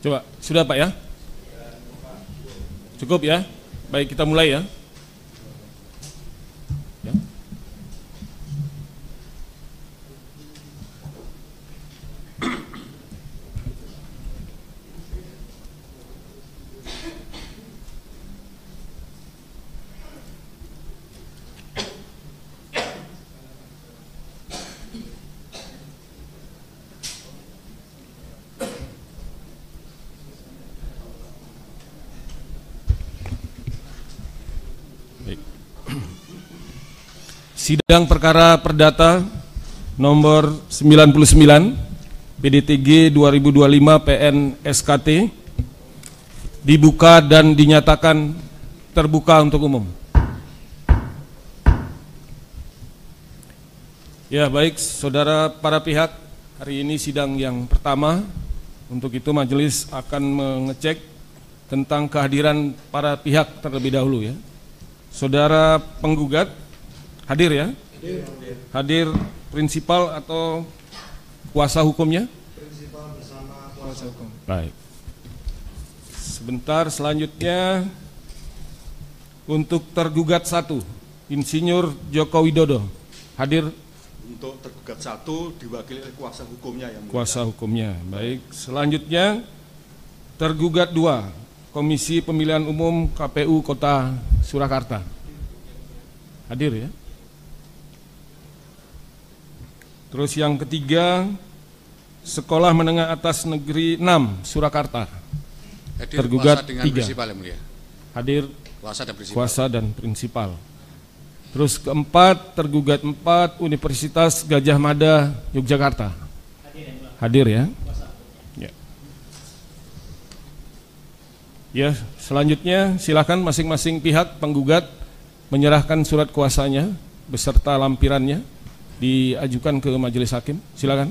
Coba, sudah Pak ya? Cukup ya? Baik, kita mulai ya. Ya. Sidang perkara perdata nomor 99 PDTG 2025 PN SKT dibuka dan dinyatakan terbuka untuk umum. Ya baik saudara para pihak, hari ini sidang yang pertama. Untuk itu majelis akan mengecek tentang kehadiran para pihak terlebih dahulu ya. Saudara penggugat hadir ya? Hadir prinsipal atau kuasa hukumnya? Prinsipal bersama kuasa hukum. Baik. Sebentar, selanjutnya untuk tergugat 1, Insinyur Joko Widodo. Hadir? Untuk tergugat 1 diwakili oleh kuasa hukumnya yang mulia. Kuasa hukumnya. Baik. Selanjutnya tergugat 2, Komisi Pemilihan Umum KPU Kota Surakarta. Hadir ya? Terus yang ketiga, Sekolah Menengah Atas Negeri 6 Surakarta. Hadir tergugat kuasa dengan 3. prinsipal yang mulia. Hadir Kuasa dan prinsipal. kuasa dan prinsipal. Terus keempat, tergugat 4, Universitas Gadjah Mada Yogyakarta. Hadir ya? Ya. Ya, selanjutnya silakan masing-masing pihak penggugat menyerahkan surat kuasanya beserta lampirannya diajukan ke majelis hakim. Silakan.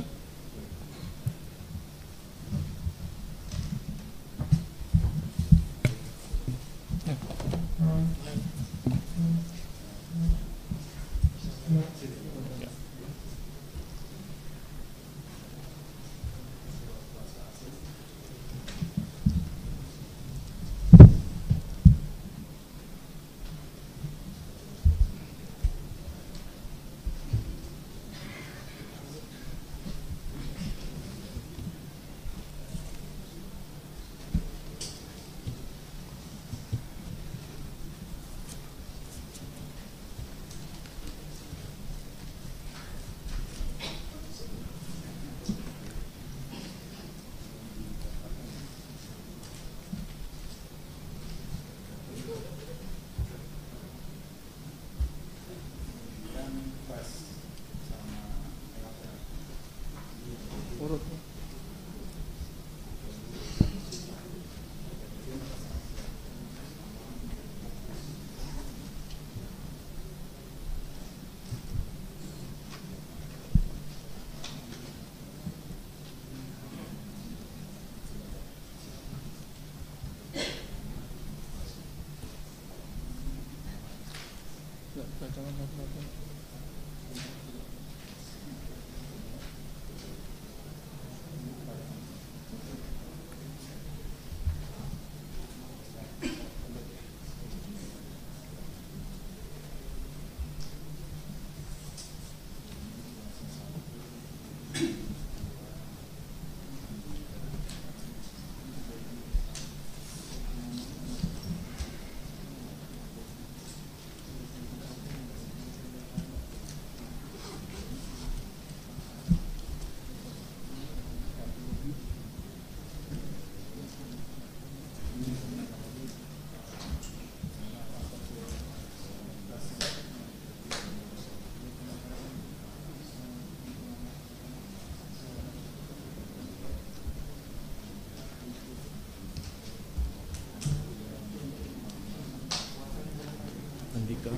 Andika.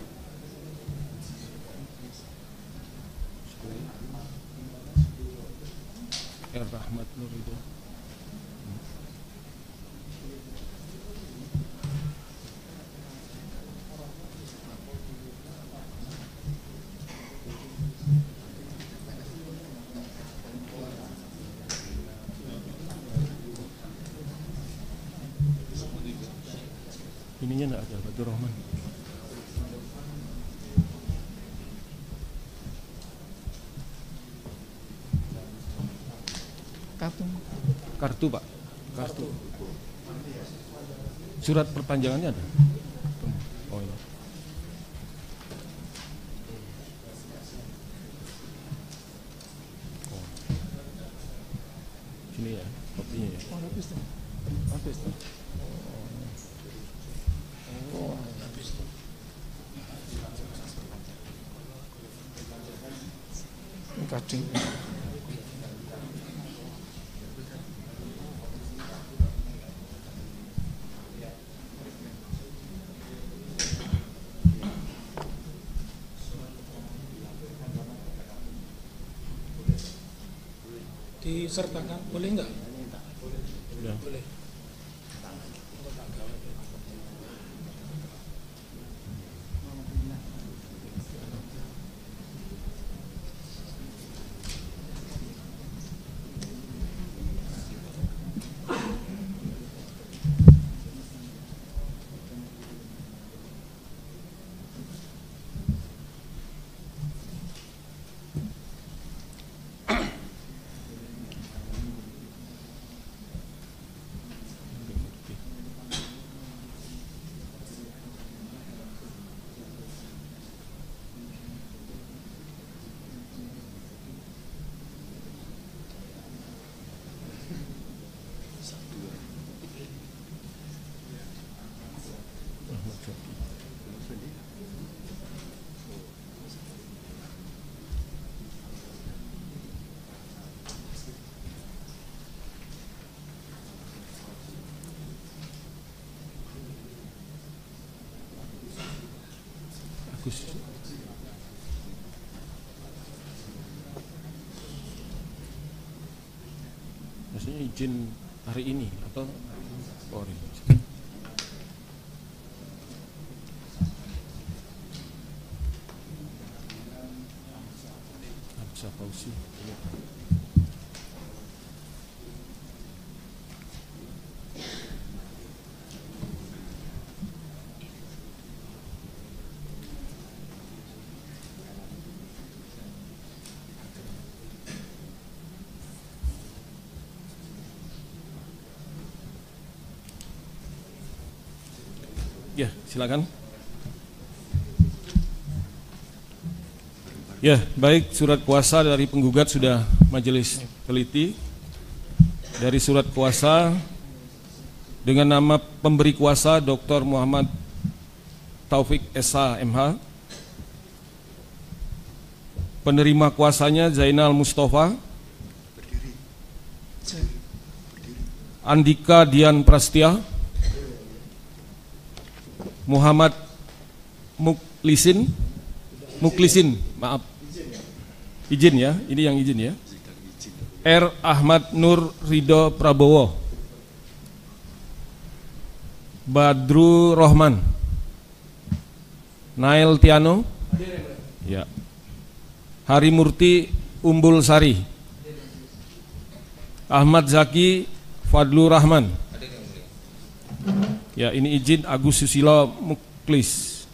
Rahmat Nurido. ininya enggak ada, Badur Rahman. Kartu Pak, kartu. Surat perpanjangannya ada. Oh ini. Oh. Sini ya, kopinya ya. Oh, habis tuh. Habis tuh. Oh, habis tuh. Ini kading. Disertakan boleh nggak? Ya. Boleh. Agus. Maksudnya izin hari ini atau hari ini? Absa Fauzi. Ya, silakan. Ya, baik, surat kuasa dari penggugat sudah majelis teliti. Dari surat kuasa dengan nama pemberi kuasa Dr. Muhammad Taufik SH MH. Penerima kuasanya Zainal Mustafa, Andika Dian Prastia, Muhammad Muklisin, maaf, izin ya, ini yang izin ya. R. Ahmad Nur Ridho Prabowo, Badru Rohman, Nail Tiano, ya, Hari Murti Umbul Sari, Ahmad Zaki Fadlur Rahman. Ya, ini izin Agus Susilo Muklis.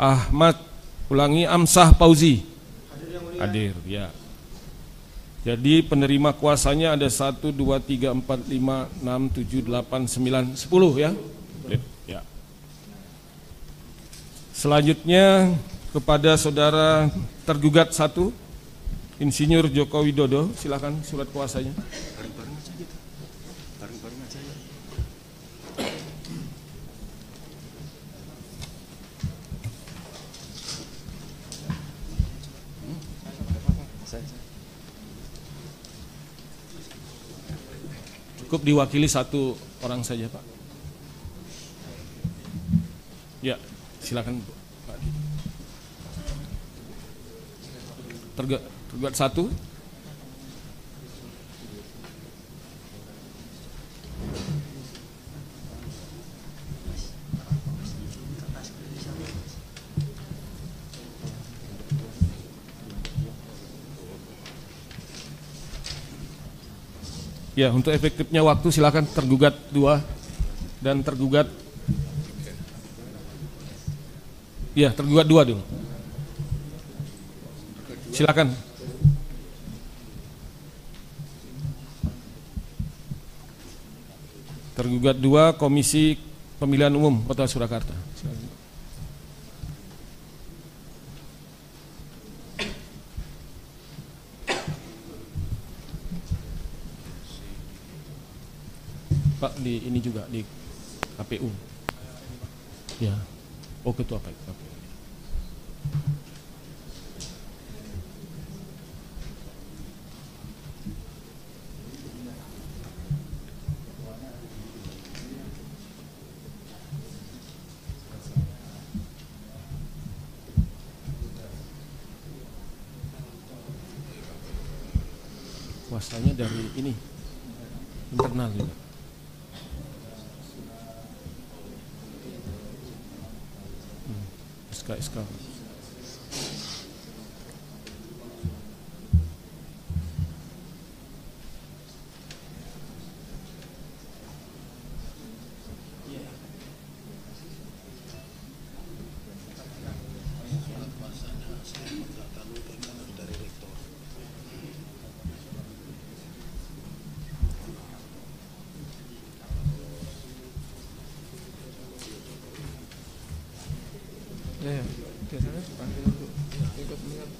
Ahmad, ulangi, Amsah Fauzi. Hadir, ya. Jadi penerima kuasanya ada 1, 2, 3, 4, 5, 6, 7, 8, 9, 10 ya. Ya. Selanjutnya kepada saudara tergugat 1, Insinyur Joko Widodo, silakan surat kuasanya. Bareng-bareng aja gitu. Bareng-bareng aja ya. Cukup diwakili 1 orang saja, Pak. Ya, silakan Pak. Tergugat 1. Ya, untuk efektifnya waktu silakan tergugat 2 dan tergugat Iya, tergugat 2 dulu. Silakan. Tergugat 2 Komisi Pemilihan Umum Kota Surakarta. Silakan. Pak, di ini juga di KPU. Ya. Oh, ketua Pak. KPU. Kuasanya dari ini internal juga. SK. Ya, biasanya dipanggil untuk ikut melihat.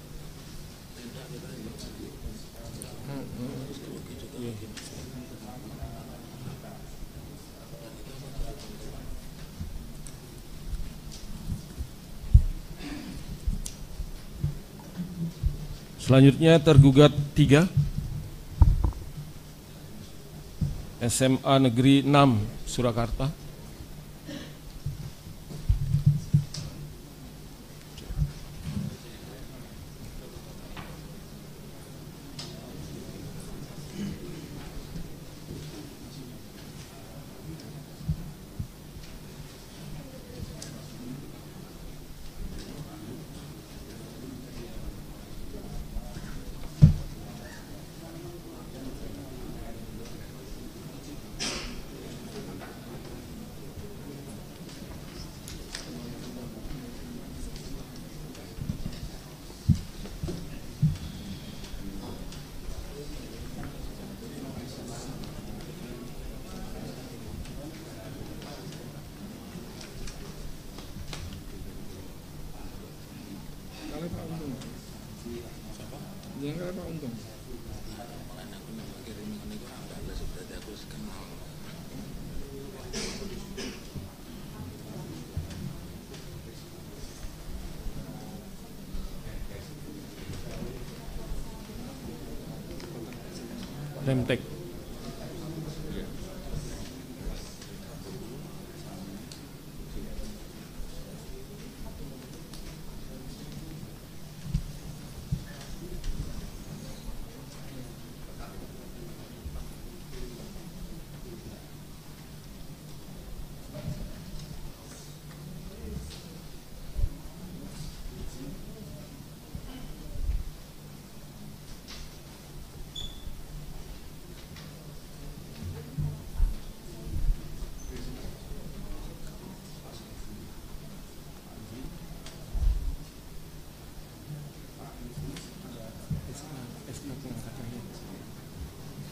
Selanjutnya tergugat 3 SMA Negeri 6 Surakarta. Kali Pak Untung. Yang kali Pak Untung. Remtek.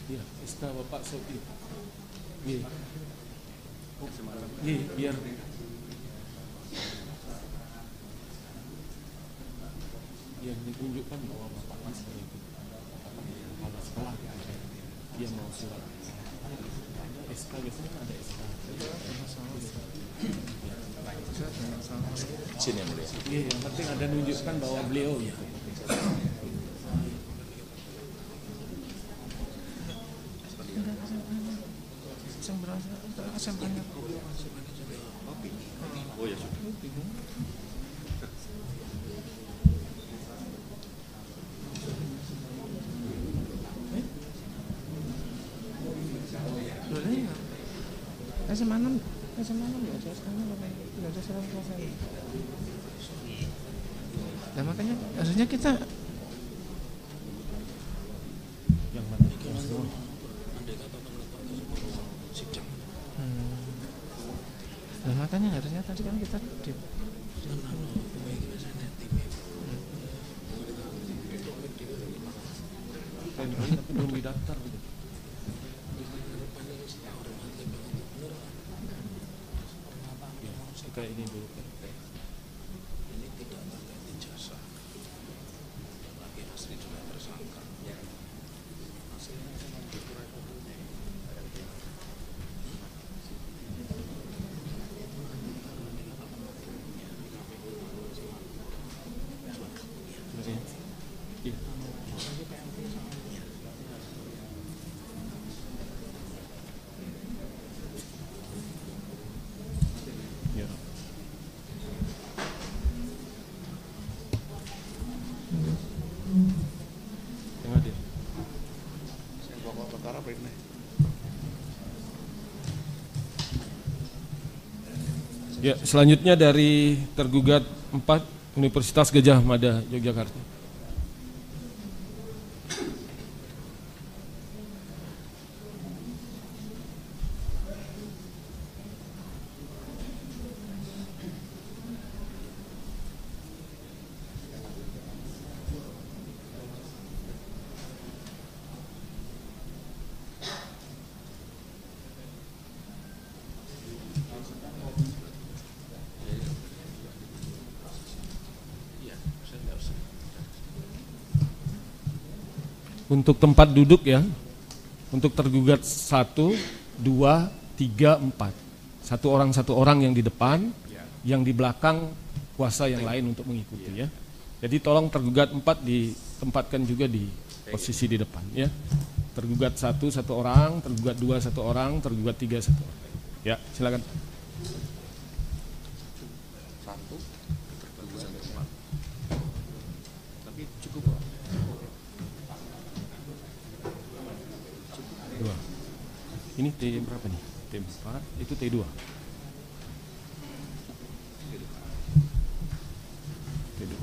Iya, SK Bapak Sopi. Iya. Iya, biar ditunjukkan bahwa Bapak bisa ikut kepala sekolah. Dia mau surat. SK biasanya kan ada SK. Izin yang mulia. Iya, yang penting ada nunjukkan bahwa beliau gitu. SMP-nya. Oh ya sudah. SMA 6 ya, sekarang nggak ada salah selesai. Nah makanya harusnya kita Yang mana? Nah makanya harusnya tadi kan kita di tapi belum didaftar. Kayak ini dulu. Ini tidak pakai ijazah. Lagi asli juga tersangka. Hasilnya cuma dikurai. Yang pokok perkara apa ini? Ya, selanjutnya dari tergugat 4 Universitas Gadjah Mada Yogyakarta. Untuk tempat duduk ya, untuk tergugat 1, 2, 3, 4. Satu orang yang di depan, yang di belakang kuasa yang lain untuk mengikuti ya. Jadi tolong tergugat 4 ditempatkan juga di posisi di depan ya. Tergugat 1 orang, tergugat 2 1 orang, tergugat 3 1 orang. Ya, silakan. 1, 2, 4. Tapi cukup Pak. 2. Ini T berapa nih? T4, itu T2. T2.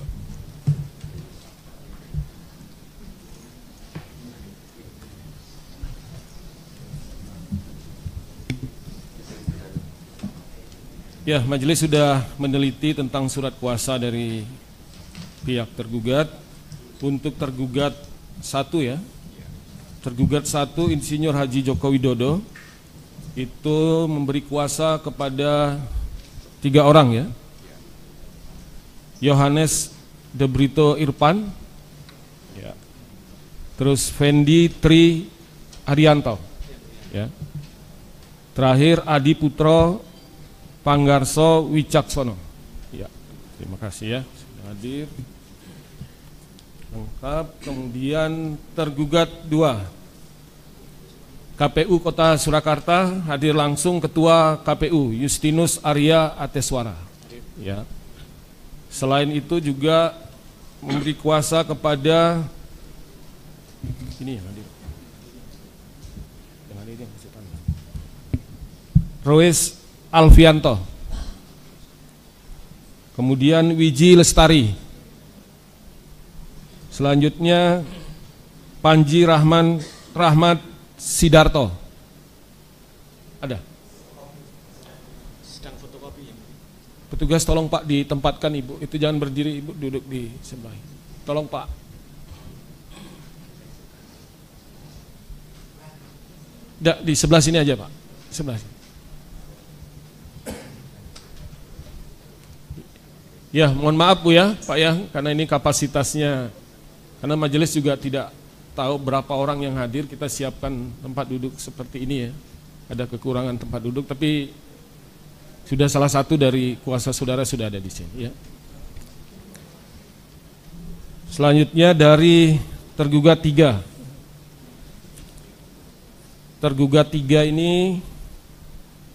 Ya, majelis sudah meneliti tentang surat kuasa dari pihak tergugat. Untuk tergugat 1 ya, tergugat 1 Insinyur Haji Joko Widodo itu memberi kuasa kepada 3 orang ya. Yohanes De Brito Irfan ya. Terus Fendi Tri Arianto ya. Terakhir Adi Putro Panggarso Wicaksono ya. Terima kasih ya sudah hadir lengkap. Kemudian tergugat 2 KPU Kota Surakarta, hadir langsung Ketua KPU Justinus Arya Ateswara ya. Selain itu juga memberi kuasa kepada ini yang hadir. Yang hadir yang kasih tanda. Roes Alfianto. Kemudian Wiji Lestari. Selanjutnya Panji Rahmat Sidarto. Ada? Sedang fotokopi. Petugas tolong Pak ditempatkan Ibu. Itu jangan berdiri Ibu, duduk di sebelah. Tolong Pak. Di sebelah sini aja Pak. Sebelah sini. Ya, mohon maaf Bu ya, Pak ya, karena ini kapasitasnya, karena majelis juga tidak tahu berapa orang yang hadir, kita siapkan tempat duduk seperti ini ya. Ada kekurangan tempat duduk, tapi sudah salah satu dari kuasa saudara sudah ada di sini ya. Selanjutnya dari tergugat 3. Tergugat 3 ini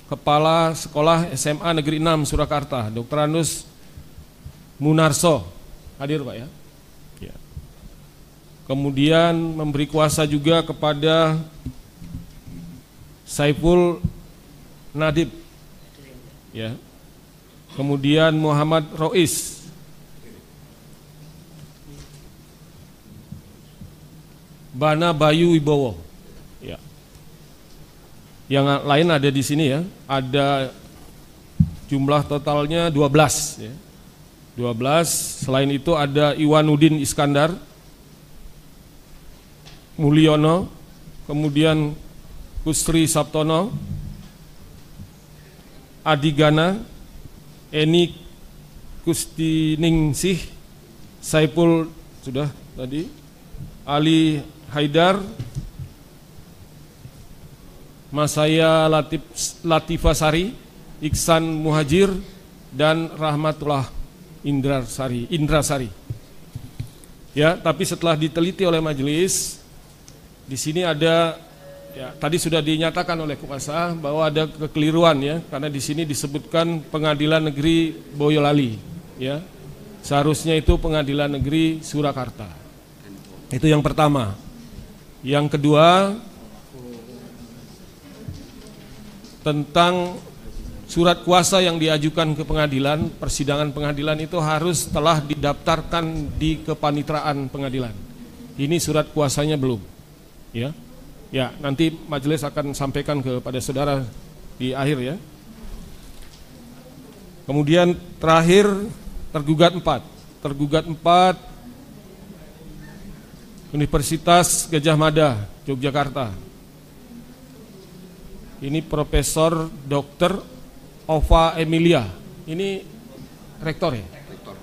Kepala Sekolah SMA Negeri 6 Surakarta, Dr. Anus Munarso, hadir Pak ya. Ya. Kemudian memberi kuasa juga kepada Saiful Nadib, ya. Kemudian Muhammad Rois, Bana Bayu Wibowo, ya. Yang lain ada di sini ya. Ada jumlah totalnya 12, ya. 12, selain itu ada Iwanuddin Iskandar, Mulyono, kemudian Kusri Sabtono, Adigana, Eni Kustiningsih, Saipul sudah tadi, Ali Haidar, Masaya Latifasari, Iksan Muhajir, dan Rahmatullah Indrasari. Ya, tapi setelah diteliti oleh majelis, di sini ada, ya, tadi sudah dinyatakan oleh kuasa bahwa ada kekeliruan, ya, karena di sini disebutkan Pengadilan Negeri Boyolali, ya, seharusnya itu Pengadilan Negeri Surakarta. Itu yang pertama. Yang kedua, tentang surat kuasa yang diajukan ke pengadilan, persidangan pengadilan itu harus telah didaftarkan di kepanitraan pengadilan. Ini surat kuasanya belum, ya. Ya, nanti majelis akan sampaikan kepada saudara di akhir, ya. Kemudian terakhir tergugat 4 Universitas Gadjah Mada, Yogyakarta. Ini Profesor Dr. Ova Emilia. Ini rektor, ya? Rektor.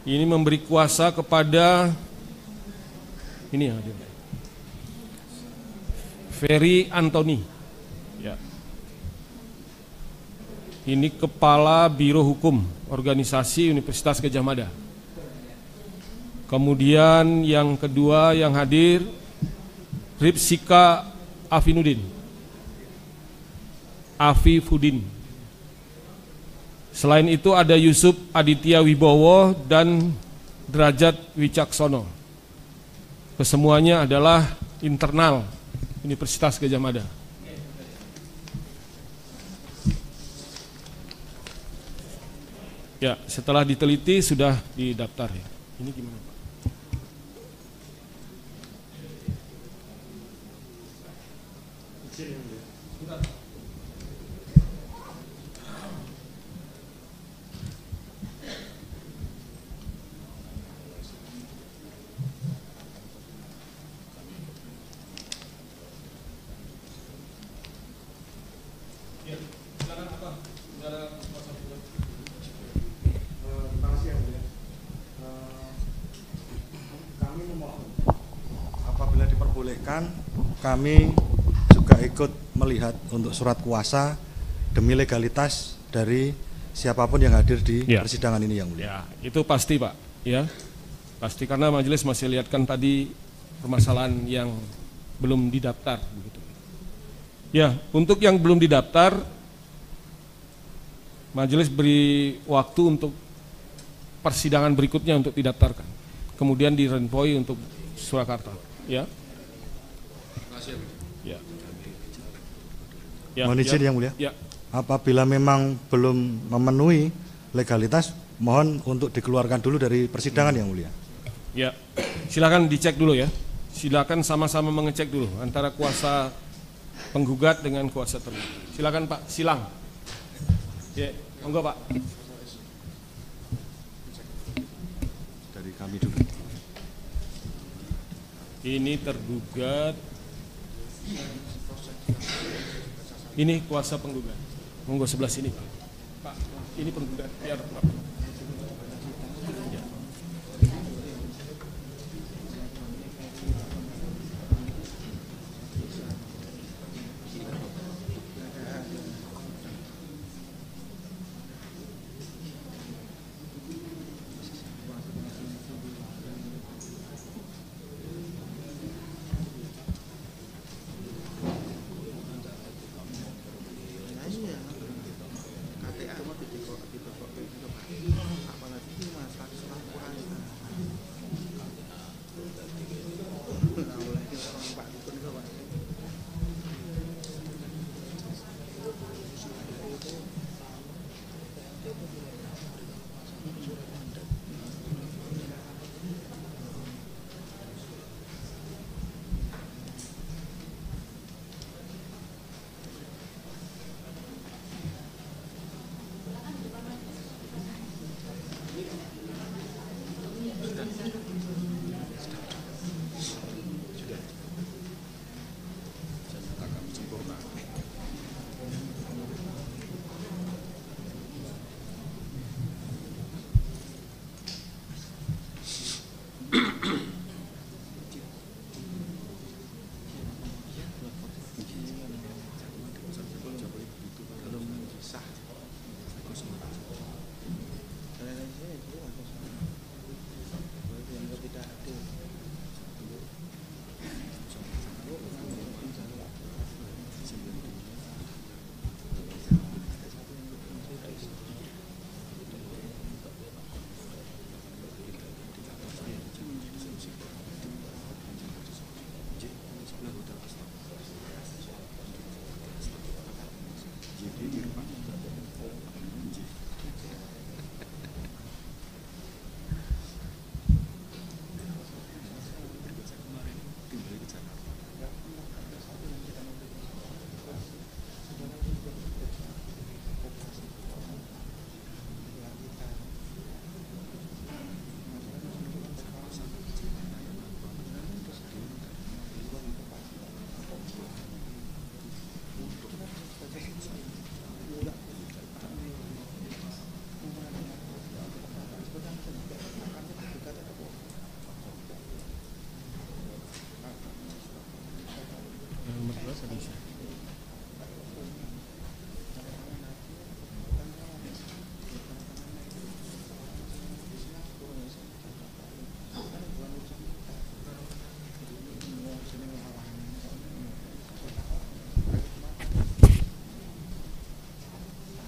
Ini memberi kuasa kepada ini ya, Ferry Antoni. Ya. Ini Kepala Biro Hukum Organisasi Universitas Gadjah Mada. Kemudian yang kedua yang hadir Ripsika Afifudin. Selain itu ada Yusuf Aditya Wibowo dan Derajat Wicaksono. Kesemuanya adalah internal Universitas Gadjah Mada. Ya, setelah diteliti sudah didaftar, ya. Ini gimana, Pak? Apabila diperbolehkan, kami juga ikut melihat untuk surat kuasa demi legalitas dari siapapun yang hadir di persidangan ini, yang mulia. Ya, itu pasti, Pak. Ya, pasti, karena majelis masih lihatkan tadi permasalahan yang belum didaftar, begitu. Ya, untuk yang belum didaftar, majelis beri waktu untuk persidangan berikutnya untuk didaftarkan. Kemudian direnvoi untuk Surakarta, ya. Ya. Ya, mohon izin, yang mulia. Ya. Apabila memang belum memenuhi legalitas, mohon untuk dikeluarkan dulu dari persidangan, yang mulia. Ya, silakan dicek dulu, ya. Silakan sama-sama mengecek dulu antara kuasa penggugat dengan kuasa tergugat. Silakan Pak Silang. Ya, monggo Pak. Dari kami dulu. Ini tergugat. Ini kuasa penggugat. Monggo sebelah sini, Pak. Pak, ini penggugat. Biar Pak. Ya.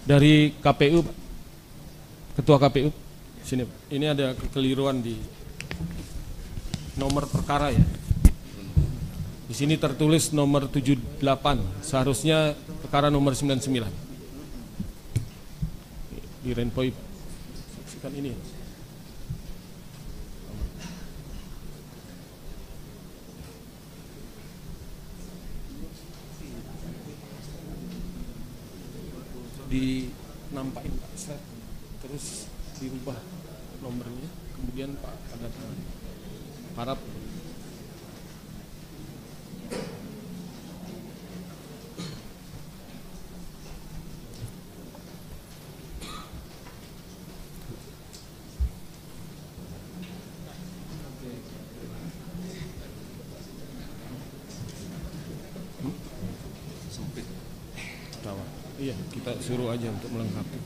Dari KPU, Pak. Ketua KPU, sini Pak. Ini ada kekeliruan di nomor perkara ya. Di sini tertulis nomor 78, seharusnya perkara nomor 99. Di Renpoi, saksikan ini. Dinampakin Pak Sret, terus dirubah nomornya, kemudian Pak ada harap iya, kita suruh aja untuk melengkapi.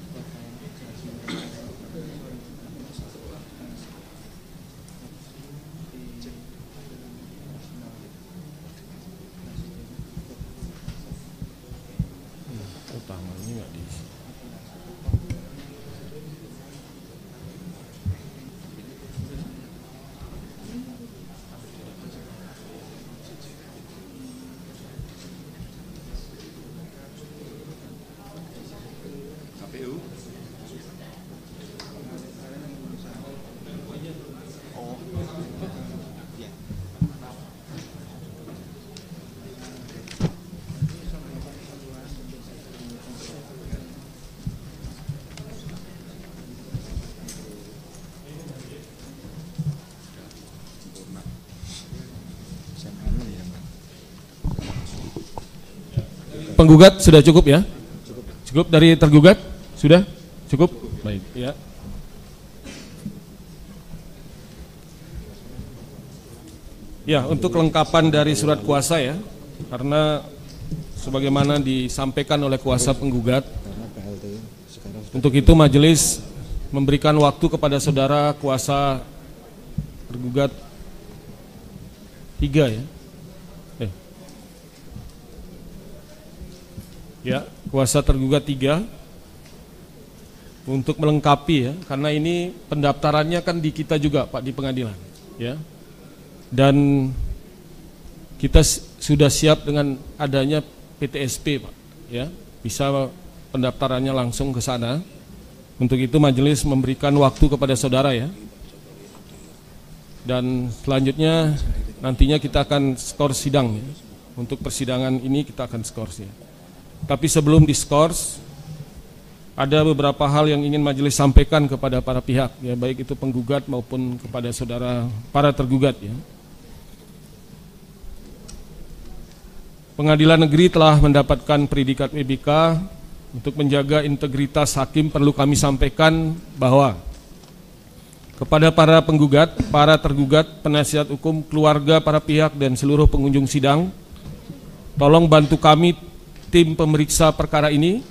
Utamanya nggak diisi. KPU. Oh, ya. Penggugat sudah cukup ya? Cukup dari tergugat? Sudah? Cukup? Baik, ya. Ya, untuk kelengkapan dari surat kuasa ya, karena sebagaimana disampaikan oleh kuasa penggugat, untuk itu majelis memberikan waktu kepada saudara kuasa tergugat 3 ya. Ya, kuasa tergugat 3 untuk melengkapi ya, karena ini pendaftarannya kan di kita juga Pak di pengadilan ya. Dan kita sudah siap dengan adanya PTSP Pak ya, bisa pendaftarannya langsung ke sana. Untuk itu majelis memberikan waktu kepada saudara ya. Dan selanjutnya nantinya kita akan skor sidang ya. Untuk persidangan ini kita akan skor ya. Tapi sebelum diskors, ada beberapa hal yang ingin majelis sampaikan kepada para pihak, ya, baik itu penggugat maupun kepada saudara para tergugat. Ya. Pengadilan Negeri telah mendapatkan predikat WBK. Untuk menjaga integritas hakim perlu kami sampaikan bahwa kepada para penggugat, para tergugat, penasihat hukum, keluarga, para pihak, dan seluruh pengunjung sidang, tolong bantu kami tim pemeriksa perkara ini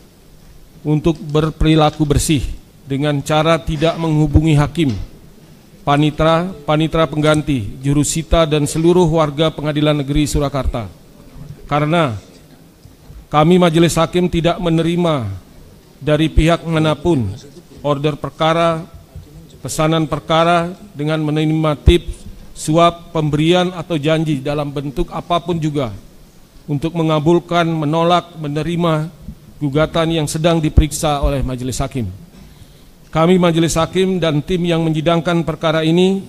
untuk berperilaku bersih dengan cara tidak menghubungi hakim, panitera pengganti, jurusita, dan seluruh warga Pengadilan Negeri Surakarta. Karena kami majelis hakim tidak menerima dari pihak manapun order perkara, pesanan perkara dengan menerima tips, suap, pemberian atau janji dalam bentuk apapun juga untuk mengabulkan, menolak, menerima gugatan yang sedang diperiksa oleh majelis hakim. Kami majelis hakim dan tim yang menyidangkan perkara ini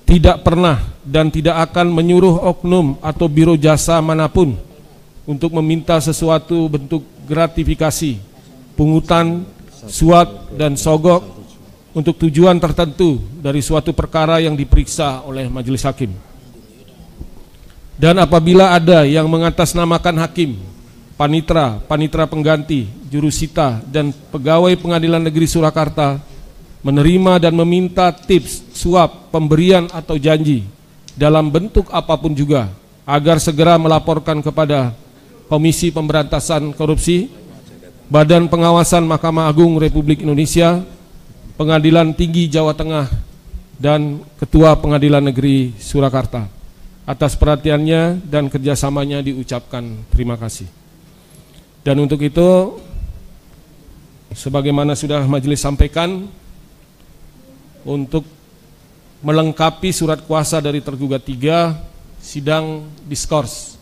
tidak pernah dan tidak akan menyuruh oknum atau biro jasa manapun untuk meminta sesuatu bentuk gratifikasi, pungutan, suap, dan sogok untuk tujuan tertentu dari suatu perkara yang diperiksa oleh majelis hakim. Dan apabila ada yang mengatasnamakan hakim, panitera pengganti, jurusita, dan pegawai Pengadilan Negeri Surakarta menerima dan meminta tips, suap, pemberian atau janji dalam bentuk apapun juga agar segera melaporkan kepada Komisi Pemberantasan Korupsi, Badan Pengawasan Mahkamah Agung Republik Indonesia, Pengadilan Tinggi Jawa Tengah, dan Ketua Pengadilan Negeri Surakarta. Atas perhatiannya dan kerjasamanya diucapkan terima kasih. Dan untuk itu sebagaimana sudah majelis sampaikan, untuk melengkapi surat kuasa dari tergugat 3, sidang diskors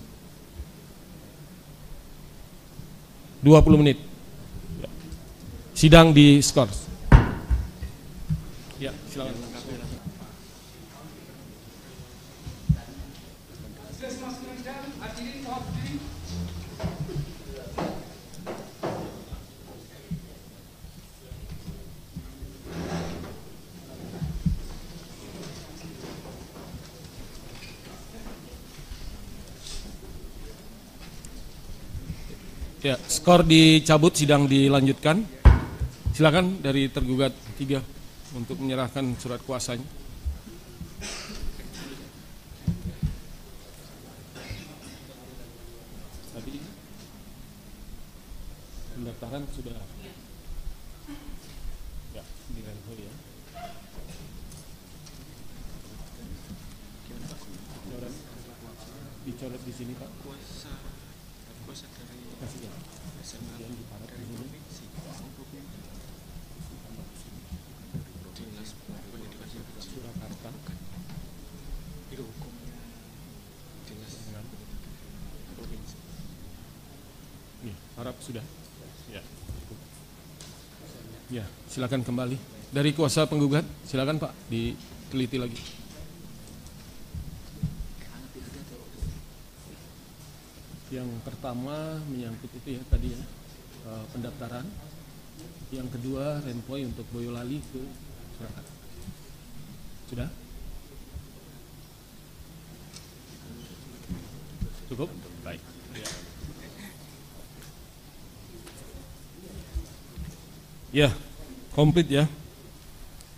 20 menit. Sidang diskors. Ya, silakan. Ya, skor dicabut, sidang dilanjutkan. Silakan dari tergugat 3 untuk menyerahkan surat kuasanya. Tadi pendaftaran sudah ya di Renho ya. Dicoret di sini Pak. Kuasa dari kasih ya. Kemudian diparet di sini. Surakarta. Itu hukumnya dinas provinsi. Ya, harap sudah. Ya. Ya, silakan kembali. Dari kuasa penggugat, silakan Pak, diteliti lagi. Yang pertama menyangkut itu ya tadi ya, pendaftaran. Yang kedua renpoy untuk Boyolali ke Surakarta. Sudah? Cukup? Baik. Ya, komplit ya.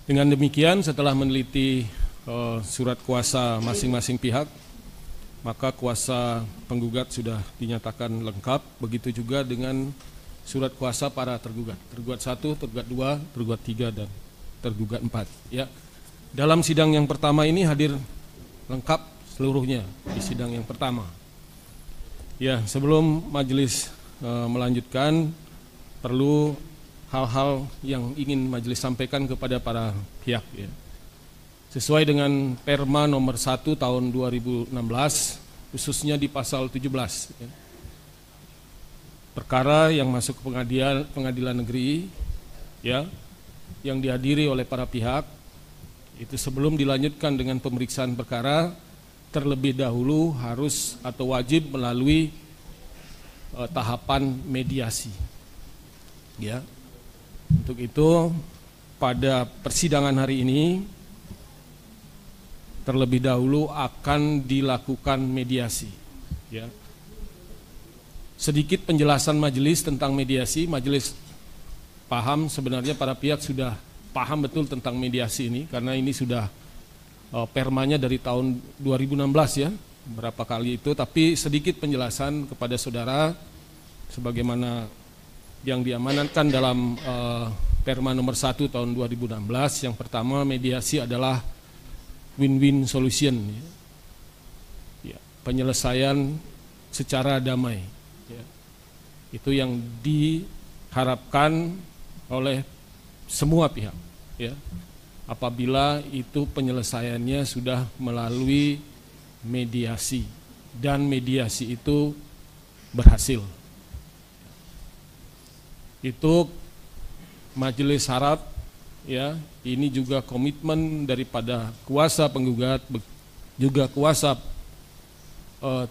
Dengan demikian setelah meneliti surat kuasa masing-masing pihak, maka kuasa penggugat sudah dinyatakan lengkap, begitu juga dengan surat kuasa para tergugat. Tergugat 1, tergugat 2, tergugat 3, dan tergugat 4. Ya. Dalam sidang yang pertama ini hadir lengkap seluruhnya di sidang yang pertama. Ya, sebelum majelis melanjutkan, perlu hal-hal yang ingin majelis sampaikan kepada para pihak ya. Sesuai dengan Perma nomor 1 tahun 2016, khususnya di pasal 17. Ya. Perkara yang masuk ke pengadilan negeri, ya, yang dihadiri oleh para pihak, itu sebelum dilanjutkan dengan pemeriksaan perkara, terlebih dahulu harus atau wajib melalui tahapan mediasi. Ya. Untuk itu, pada persidangan hari ini, terlebih dahulu akan dilakukan mediasi. Ya. Sedikit penjelasan majelis tentang mediasi. Majelis paham sebenarnya para pihak sudah paham betul tentang mediasi ini, karena ini sudah permanya dari tahun 2016 ya, berapa kali itu. Tapi sedikit penjelasan kepada saudara, sebagaimana yang diamanatkan dalam Perma nomor 1 tahun 2016. Yang pertama, mediasi adalah win-win solution, ya, penyelesaian secara damai, ya. Itu yang diharapkan oleh semua pihak, ya. Apabila itu penyelesaiannya sudah melalui mediasi dan mediasi itu berhasil, itu majelis harap, ya, ini juga komitmen daripada kuasa penggugat, juga kuasa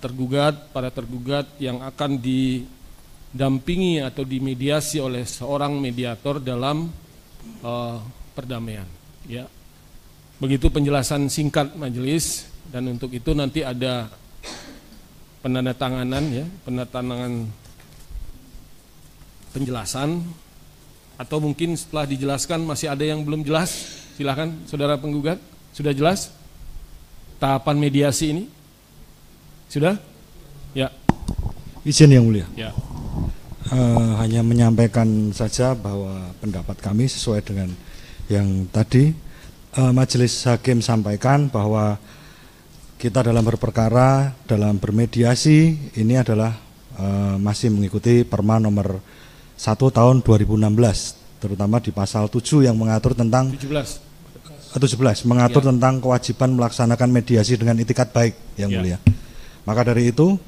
tergugat, para tergugat yang akan didampingi atau dimediasi oleh seorang mediator dalam perdamaian. Ya, begitu penjelasan singkat majelis, dan untuk itu nanti ada penandatanganan, ya, penandatanganan penjelasan. Atau mungkin setelah dijelaskan masih ada yang belum jelas, silakan saudara penggugat. Sudah jelas tahapan mediasi ini? Sudah? Ya. Izin yang mulia. Ya. Hanya menyampaikan saja bahwa pendapat kami sesuai dengan yang tadi majelis hakim sampaikan, bahwa kita dalam berperkara, dalam bermediasi ini adalah masih mengikuti Perma nomor 1 tahun 2016, terutama di pasal 7 yang mengatur tentang 17 mengatur tentang kewajiban melaksanakan mediasi dengan itikat baik, Yang Mulia. Maka dari itu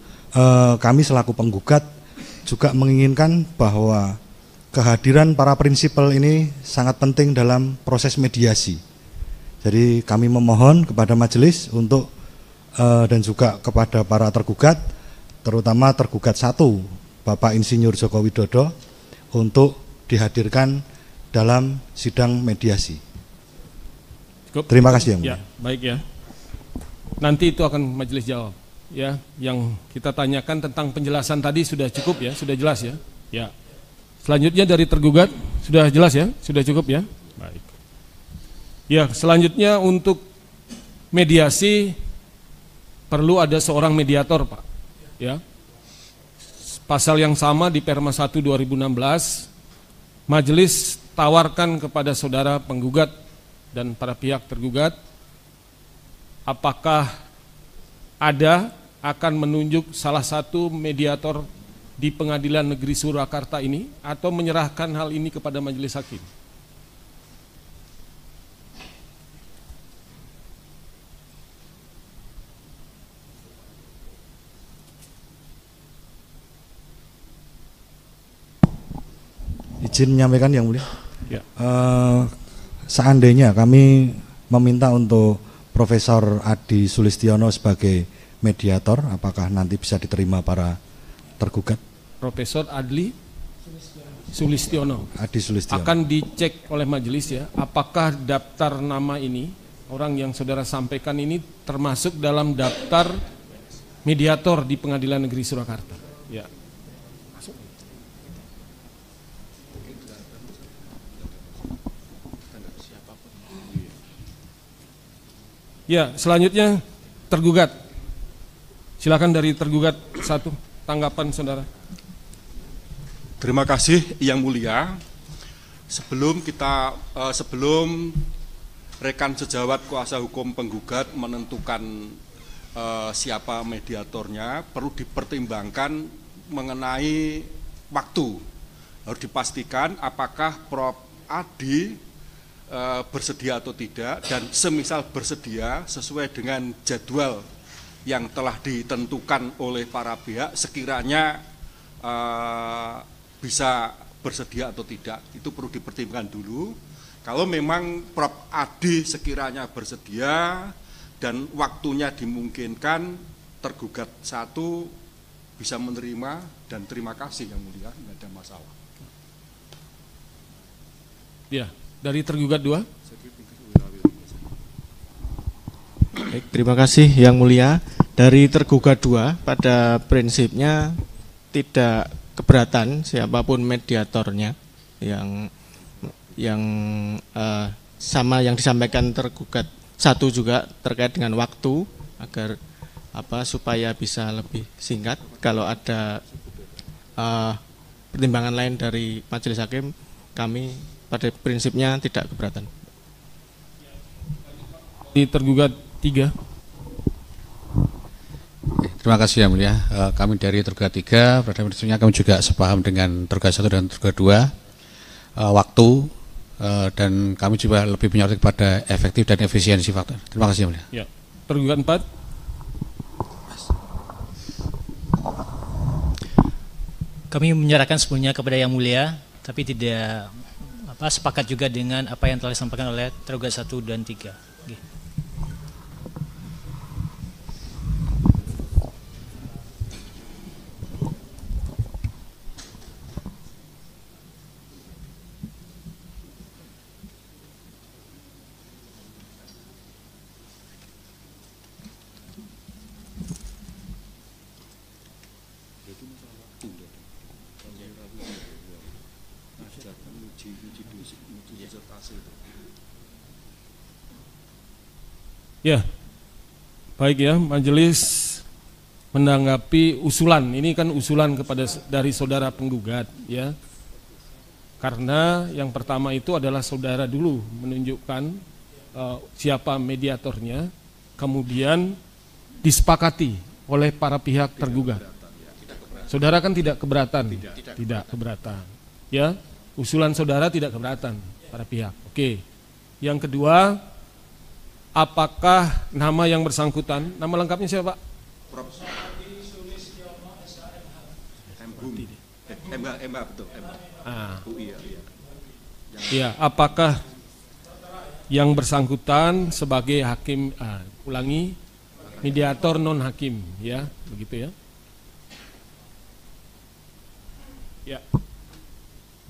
kami selaku penggugat juga menginginkan bahwa kehadiran para prinsipal ini sangat penting dalam proses mediasi. Jadi kami memohon kepada majelis untuk dan juga kepada para tergugat, terutama tergugat 1 Bapak Insinyur Joko Widodo, untuk dihadirkan dalam sidang mediasi. Cukup. Terima kasih, Yang Mulia. Ya, baik ya. Nanti itu akan majelis jawab. Ya, yang kita tanyakan tentang penjelasan tadi sudah cukup ya, sudah jelas ya. Ya. Selanjutnya dari tergugat sudah jelas ya, sudah cukup ya. Baik. Ya, selanjutnya untuk mediasi perlu ada seorang mediator, Pak. Ya. Pasal yang sama di Perma 1 2016, majelis tawarkan kepada saudara penggugat dan para pihak tergugat apakah ada akan menunjuk salah satu mediator di Pengadilan Negeri Surakarta ini atau menyerahkan hal ini kepada majelis hakim. Izin menyampaikan, Yang Mulia. Ya. Seandainya kami meminta untuk Profesor Adi Sulistiono sebagai mediator, apakah nanti bisa diterima para tergugat? Profesor Adli Sulistiono. Adi Sulistiono. Akan dicek oleh majelis ya, apakah daftar nama ini, orang yang saudara sampaikan ini termasuk dalam daftar mediator di Pengadilan Negeri Surakarta. Ya. Ya, selanjutnya tergugat. Silakan dari tergugat 1, tanggapan saudara. Terima kasih Yang Mulia. Sebelum rekan sejawat kuasa hukum penggugat menentukan siapa mediatornya, perlu dipertimbangkan mengenai waktu. Harus dipastikan apakah Prof. Adi bersedia atau tidak, dan semisal bersedia sesuai dengan jadwal yang telah ditentukan oleh para pihak, sekiranya bisa bersedia atau tidak, itu perlu dipertimbangkan dulu. Kalau memang Prof. Adi sekiranya bersedia dan waktunya dimungkinkan, tergugat 1 bisa menerima, dan terima kasih Yang Mulia, tidak ada masalah. Ya, dari tergugat 2. Baik, terima kasih Yang Mulia. Dari tergugat 2, pada prinsipnya tidak keberatan siapapun mediatornya, yang sama yang disampaikan tergugat 1 juga terkait dengan waktu, agar supaya bisa lebih singkat. Kalau ada pertimbangan lain dari majelis hakim, kami pada prinsipnya tidak keberatan. Di tergugat 3. Terima kasih Yang Mulia. Kami dari tergugat 3, pada prinsipnya kami juga sepaham dengan tergugat 1 dan tergugat 2 waktu, dan kami juga lebih menyoroti kepada efektif dan efisiensi faktor. Terima kasih Yang Mulia. Ya. Tergugat 4. Kami menyerahkan sepenuhnya kepada Yang Mulia, tapi tidak sepakat juga dengan apa yang telah disampaikan oleh tergugat 1 dan 3. Okay. Ya, baik ya, majelis menanggapi usulan, ini kan usulan dari saudara penggugat ya. Karena yang pertama itu adalah saudara dulu menunjukkan siapa mediatornya, kemudian disepakati oleh para pihak tergugat. Saudara kan tidak keberatan, tidak keberatan. Ya, usulan saudara tidak keberatan para pihak. Oke. Yang kedua, apakah nama yang bersangkutan, nama lengkapnya siapa Pak? Prof. MH betul, MH. UI ya. Ya, apakah yang bersangkutan sebagai hakim, ulangi, mediator non hakim, ya, begitu ya. Ya.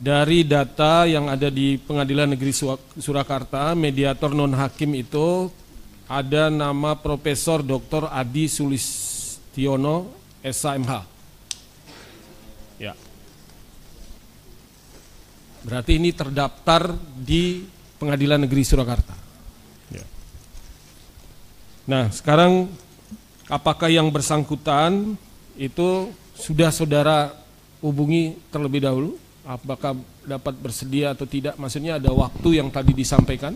Dari data yang ada di Pengadilan Negeri Surakarta, mediator non hakim itu ada nama Profesor Dr. Adi Sulistiono, SHMH. Ya. Berarti ini terdaftar di Pengadilan Negeri Surakarta. Ya. Nah, sekarang apakah yang bersangkutan itu sudah saudara hubungi terlebih dahulu? Apakah dapat bersedia atau tidak? Maksudnya ada waktu yang tadi disampaikan?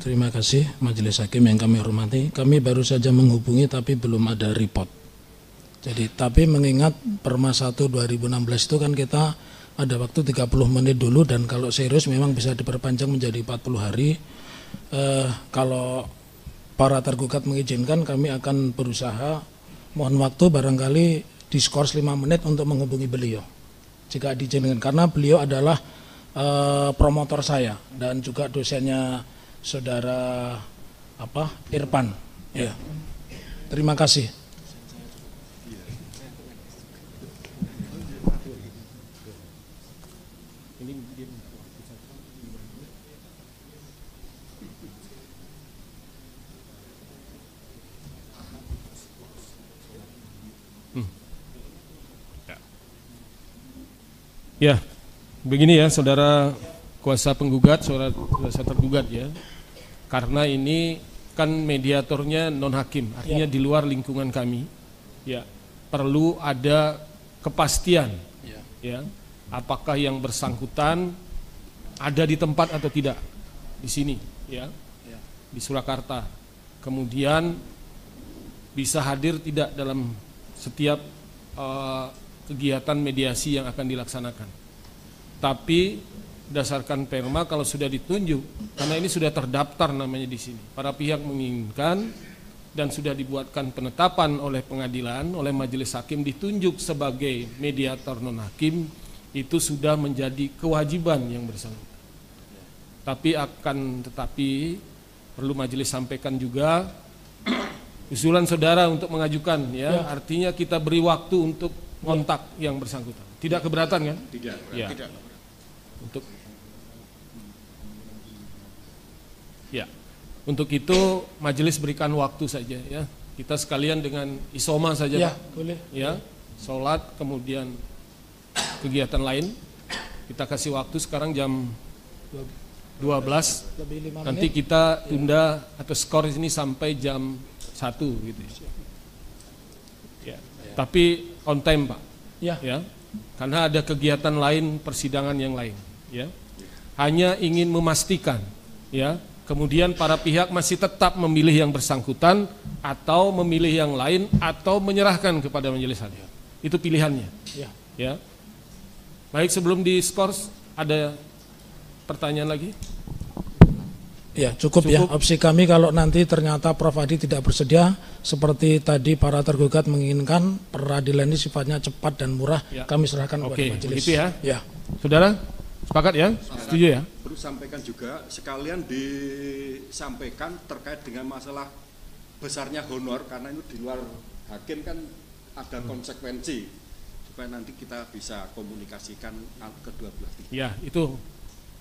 Terima kasih Majelis Hakim yang kami hormati. Kami baru saja menghubungi tapi belum ada report. Jadi tapi mengingat Perma 1 2016 itu kan kita ada waktu 30 menit dulu, dan kalau serius memang bisa diperpanjang menjadi 40 hari. Kalau para tergugat mengizinkan, kami akan berusaha, mohon waktu barangkali diskors 5 menit untuk menghubungi beliau jika diizinkan, karena beliau adalah promotor saya dan juga dosennya saudara Irfan. Ya. Terima kasih. Ya, begini ya saudara kuasa penggugat, saudara kuasa tergugat ya. Karena ini kan mediatornya non hakim, artinya di luar lingkungan kami. Ya, perlu ada kepastian. Ya, apakah yang bersangkutan ada di tempat atau tidak di sini, ya, di Surakarta. Kemudian bisa hadir tidak dalam setiap kegiatan mediasi yang akan dilaksanakan. Tapi berdasarkan Perma kalau sudah ditunjuk, karena ini sudah terdaftar namanya di sini, para pihak menginginkan dan sudah dibuatkan penetapan oleh pengadilan, oleh majelis hakim ditunjuk sebagai mediator non hakim, itu sudah menjadi kewajiban yang bersangkutan. Tetapi perlu majelis sampaikan juga usulan saudara untuk mengajukan, ya, artinya kita beri waktu untuk kontak yang bersangkutan. Tidak keberatan kan? Tidak. Ya. Tidak. Untuk itu majelis berikan waktu saja, ya. Kita sekalian dengan isoma saja, Pak. Boleh. Ya, sholat kemudian kegiatan lain. Kita kasih waktu sekarang jam 12. Nanti kita tunda atau skor ini sampai jam 1 gitu. Ya. Tapi on time, Pak. Ya. Karena ada kegiatan lain, persidangan yang lain, ya. Hanya ingin memastikan, ya, kemudian para pihak masih tetap memilih yang bersangkutan atau memilih yang lain atau menyerahkan kepada majelis hakim. Itu pilihannya. Ya. Baik, sebelum diskors ada pertanyaan lagi? Ya, cukup ya. Opsi kami kalau nanti ternyata Prof. Adi tidak bersedia, seperti tadi para tergugat menginginkan, peradilan ini sifatnya cepat dan murah, kami serahkan kepada majelis. Begitu ya. Saudara, sepakat ya? Setuju ya? Perlu sampaikan juga, sekalian disampaikan terkait dengan masalah besarnya honor, karena itu di luar hakim kan ada konsekuensi, supaya nanti kita bisa komunikasikan kedua belah pihak. Ya, itu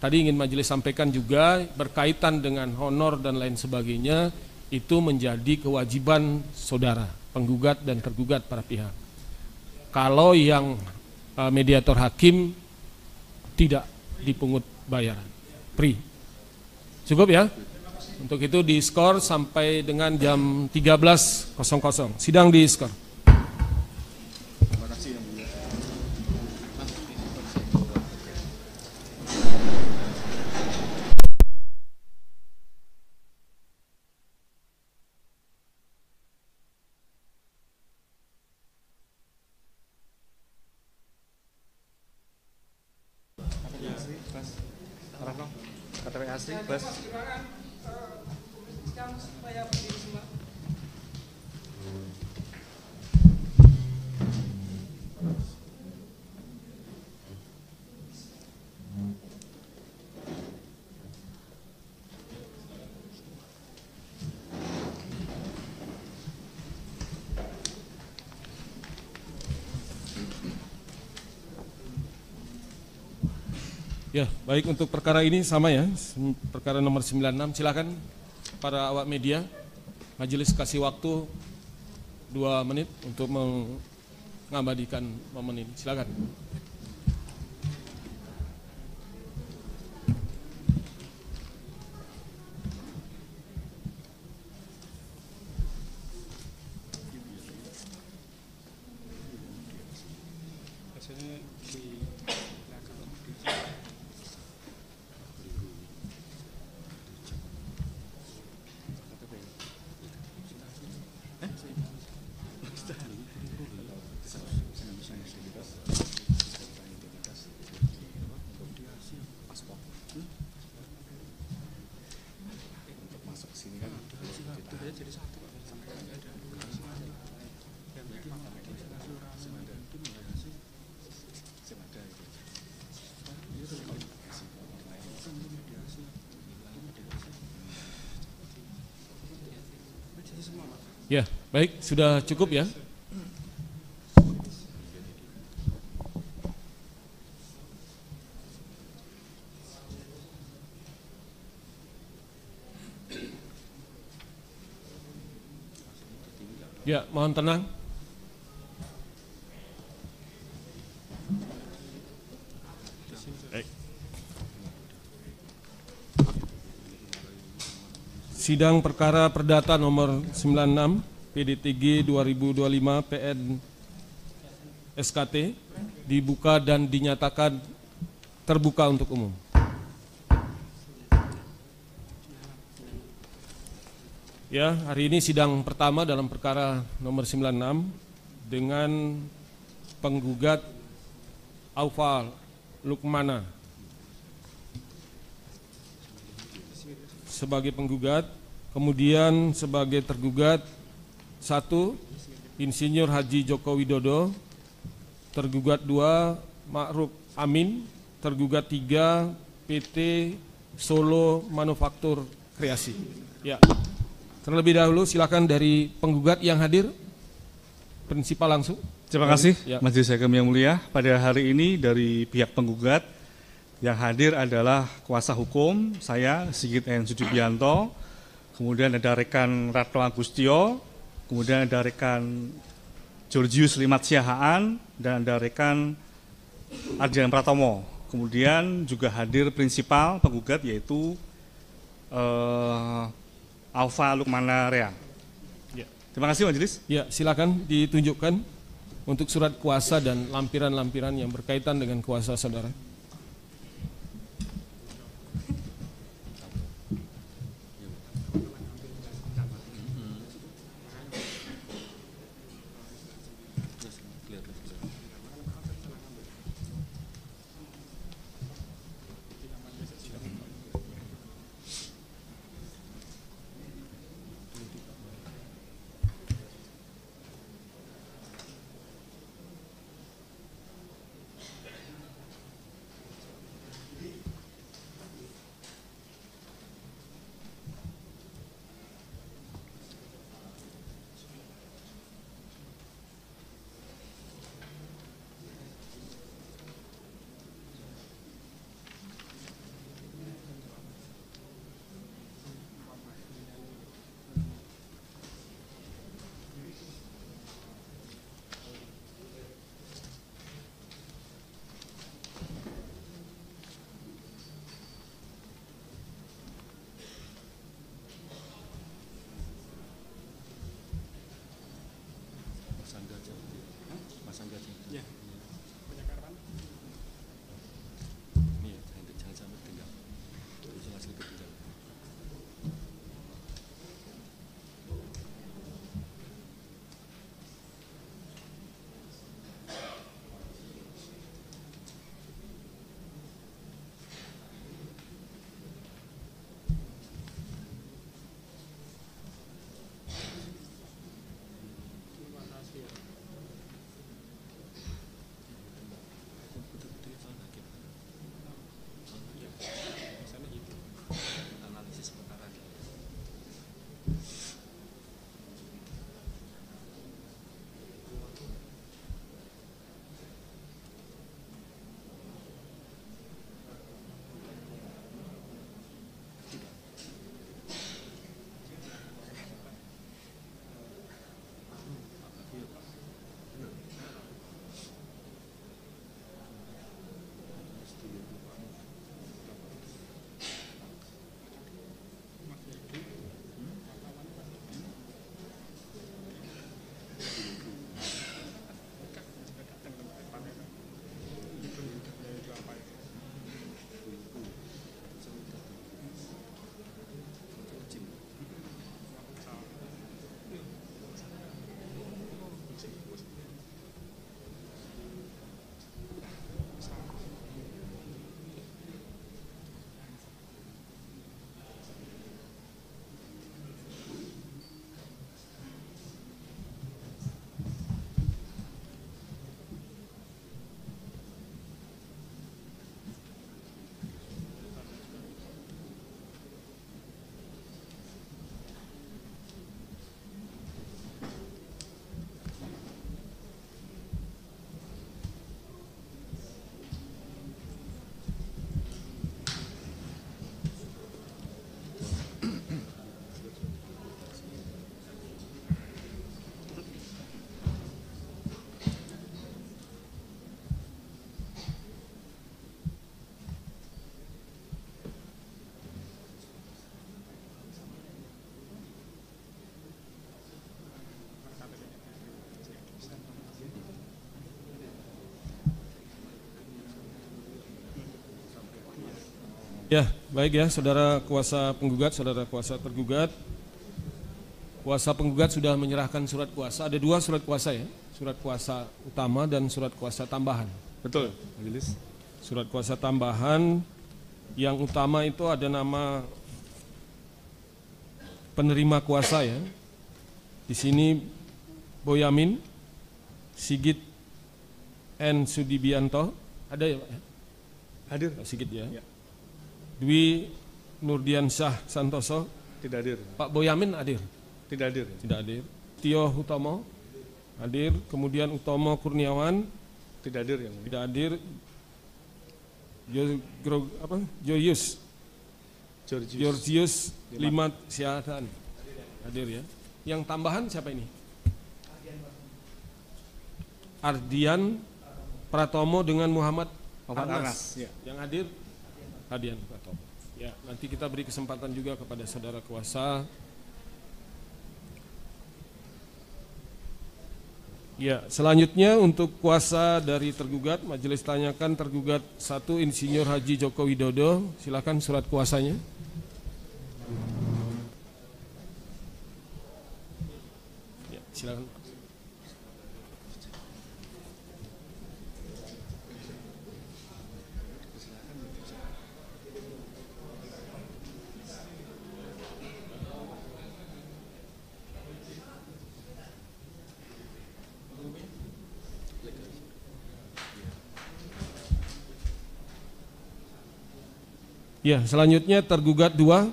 tadi ingin majelis sampaikan juga berkaitan dengan honor dan lain sebagainya, itu menjadi kewajiban saudara, penggugat dan tergugat para pihak. Kalau yang mediator hakim tidak dipungut bayaran, free. Cukup ya? Untuk itu diskor sampai dengan jam 13.00. Sidang diskor. Rano, KTP asli, Bas. Ya, baik, untuk perkara ini sama ya, perkara nomor 96. Silakan para awak media, majelis kasih waktu 2 menit untuk mengabadikan momen ini. Silakan. Ya, baik, sudah cukup ya. Ya, mohon tenang. Sidang perkara perdata nomor 96 PDTG 2025 PN SKT dibuka dan dinyatakan terbuka untuk umum. Ya, hari ini sidang pertama dalam perkara nomor 96 dengan penggugat Aufa Lukmana sebagai penggugat, kemudian sebagai tergugat 1 Insinyur Haji Joko Widodo, tergugat 2 Ma'ruf Amin, tergugat 3 PT Solo Manufaktur Kreasi. Ya, terlebih dahulu silakan dari penggugat yang hadir, prinsipal langsung. Terima kasih, ya. Majelis Hakim yang mulia. Pada hari ini dari pihak penggugat yang hadir adalah kuasa hukum saya Sigit N. Sudibianto, kemudian ada rekan Ratno Agustio, kemudian ada rekan Georgius Limat Siahaan, dan ada rekan Ardian Pratomo. Kemudian juga hadir prinsipal penggugat yaitu Aufa Lukmana Rea. Ya. Terima kasih Majelis. Ya, silakan ditunjukkan untuk surat kuasa dan lampiran-lampiran yang berkaitan dengan kuasa saudara. Ya, baik ya, saudara kuasa penggugat, saudara kuasa tergugat. Kuasa penggugat sudah menyerahkan surat kuasa. Ada 2 surat kuasa ya, surat kuasa utama dan surat kuasa tambahan. Betul, majelis. Surat kuasa tambahan yang utama itu ada nama penerima kuasa ya. Di sini Boyamin Sigit N. Sudibianto, ada ya Pak ya? Hadir. Pak Sigit ya. Ya. Dwi Nurdiansyah Santoso, Tidak hadir. Pak Boyamin hadir? Tidak hadir. Tidak hadir. Tio Hutomo hadir, kemudian Utomo Kurniawan Tidak hadir yang mulia. tidak hadir. Georgius Limat Siatan hadir ya. Yang tambahan siapa ini? Ardian Pratomo dengan Muhammad Arnas. Ya. Yang hadir Ardian Pratomo. Ya, nanti kita beri kesempatan juga kepada saudara kuasa. Ya, selanjutnya untuk kuasa dari tergugat, majelis tanyakan tergugat 1 Insinyur Haji Joko Widodo, silakan surat kuasanya. Ya, silakan. Ya, selanjutnya tergugat 2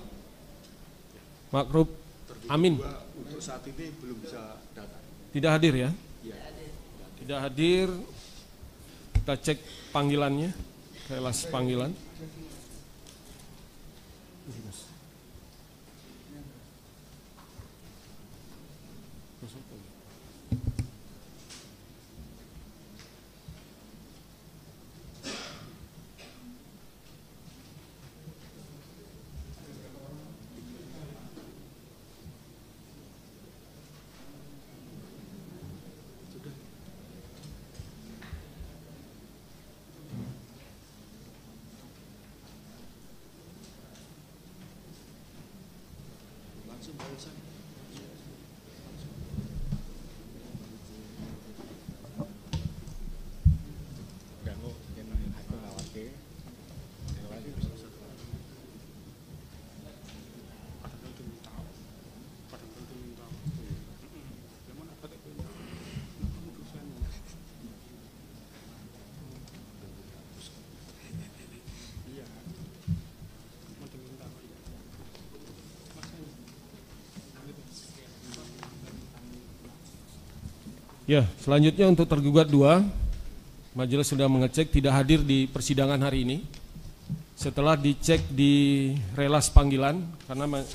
Makruf Amin. Untuk saat ini belum bisa datang. Tidak hadir ya? Tidak hadir. Kita cek panggilannya, relas panggilan. Ya, selanjutnya untuk tergugat 2, majelis sudah mengecek tidak hadir di persidangan hari ini. Setelah dicek di relas panggilan, karena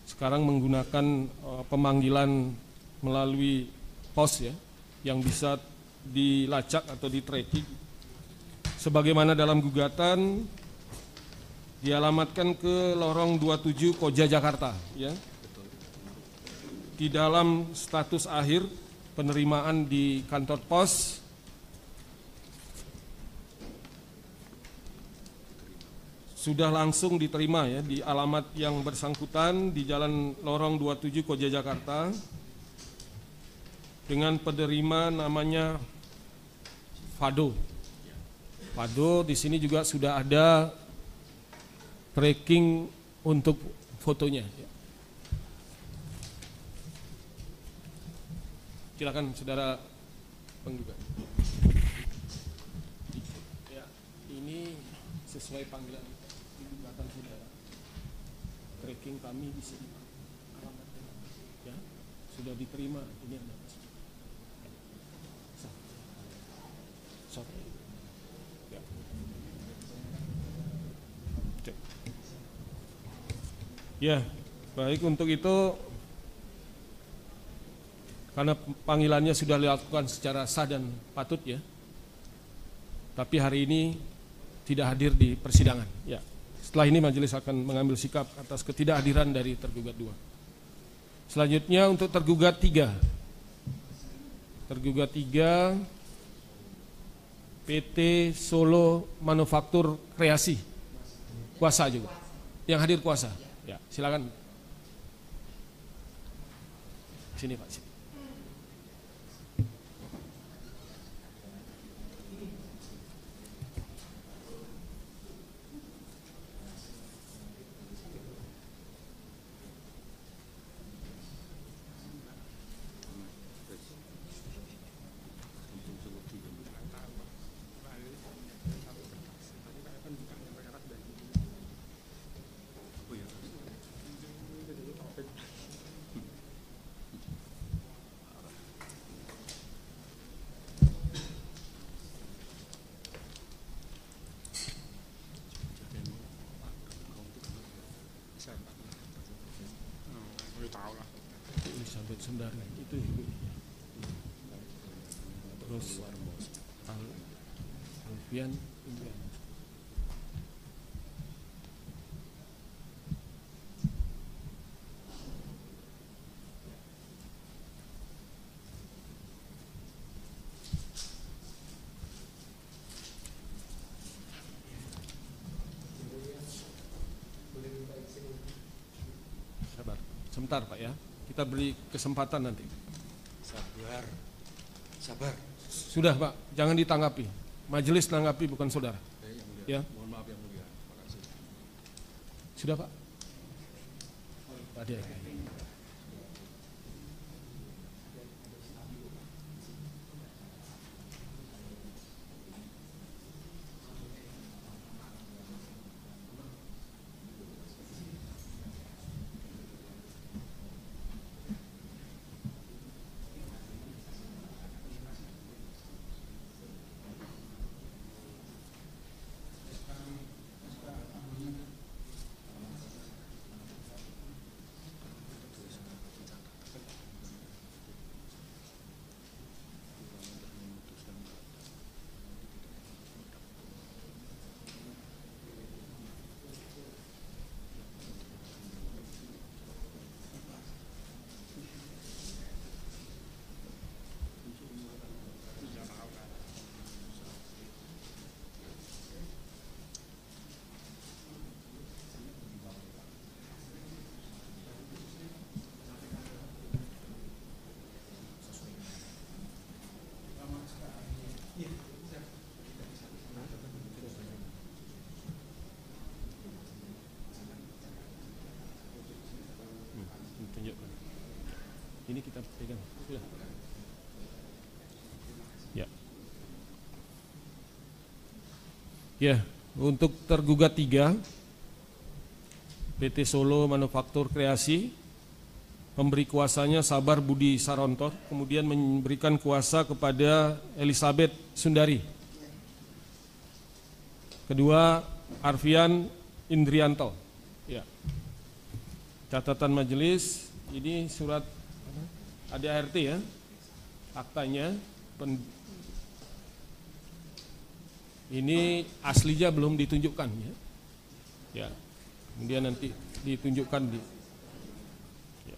sekarang menggunakan pemanggilan melalui pos ya, yang bisa dilacak atau di-tracking. Sebagaimana dalam gugatan dialamatkan ke lorong 27 Koja Jakarta ya. Di dalam status akhir penerimaan di kantor pos sudah langsung diterima ya di alamat yang bersangkutan di Jalan Lorong 27 Koja Jakarta dengan penerima namanya Fado. Fado di sini juga sudah ada tracking untuk fotonya. Silakan saudara penggugat. Ya, ini sesuai panggilan gugatan saudara. Tracking kami di sini. Alamatnya. Ya, sudah diterima. Ini ada. So. Ya. Cek. Ya, baik untuk itu. Karena panggilannya sudah dilakukan secara sah dan patut ya. Tapi hari ini tidak hadir di persidangan. Ya. Setelah ini majelis akan mengambil sikap atas ketidakhadiran dari tergugat 2. Selanjutnya untuk tergugat 3. Tergugat 3 PT Solo Manufaktur Kreasi. Kuasa juga. Yang hadir kuasa. Ya, silakan. Sini Pak, sini. Elizabeth Sundari itu ibu. Terus Alfian Indrian. Sabar, sebentar Pak ya. Kita beri kesempatan nanti. Sabar, sabar. Sudah Pak, jangan ditanggapi. Majelis nanggapi bukan saudara. Ya. Mohon maaf yang mulia. Makasih. Sudah Pak. Tadi. Tunjukkan. Ini kita pegang. Sudah. Ya. Ya, untuk tergugat 3 PT Solo Manufaktur Kreasi, pemberi kuasanya Sabar Budi Sarontor, kemudian memberikan kuasa kepada Elizabeth Sundari. Kedua, Arfian Indrianto. Ya. Catatan majelis, ini surat ADART ya, aktanya. Ini aslinya belum ditunjukkan ya. Ya, kemudian nanti ditunjukkan di. Ya.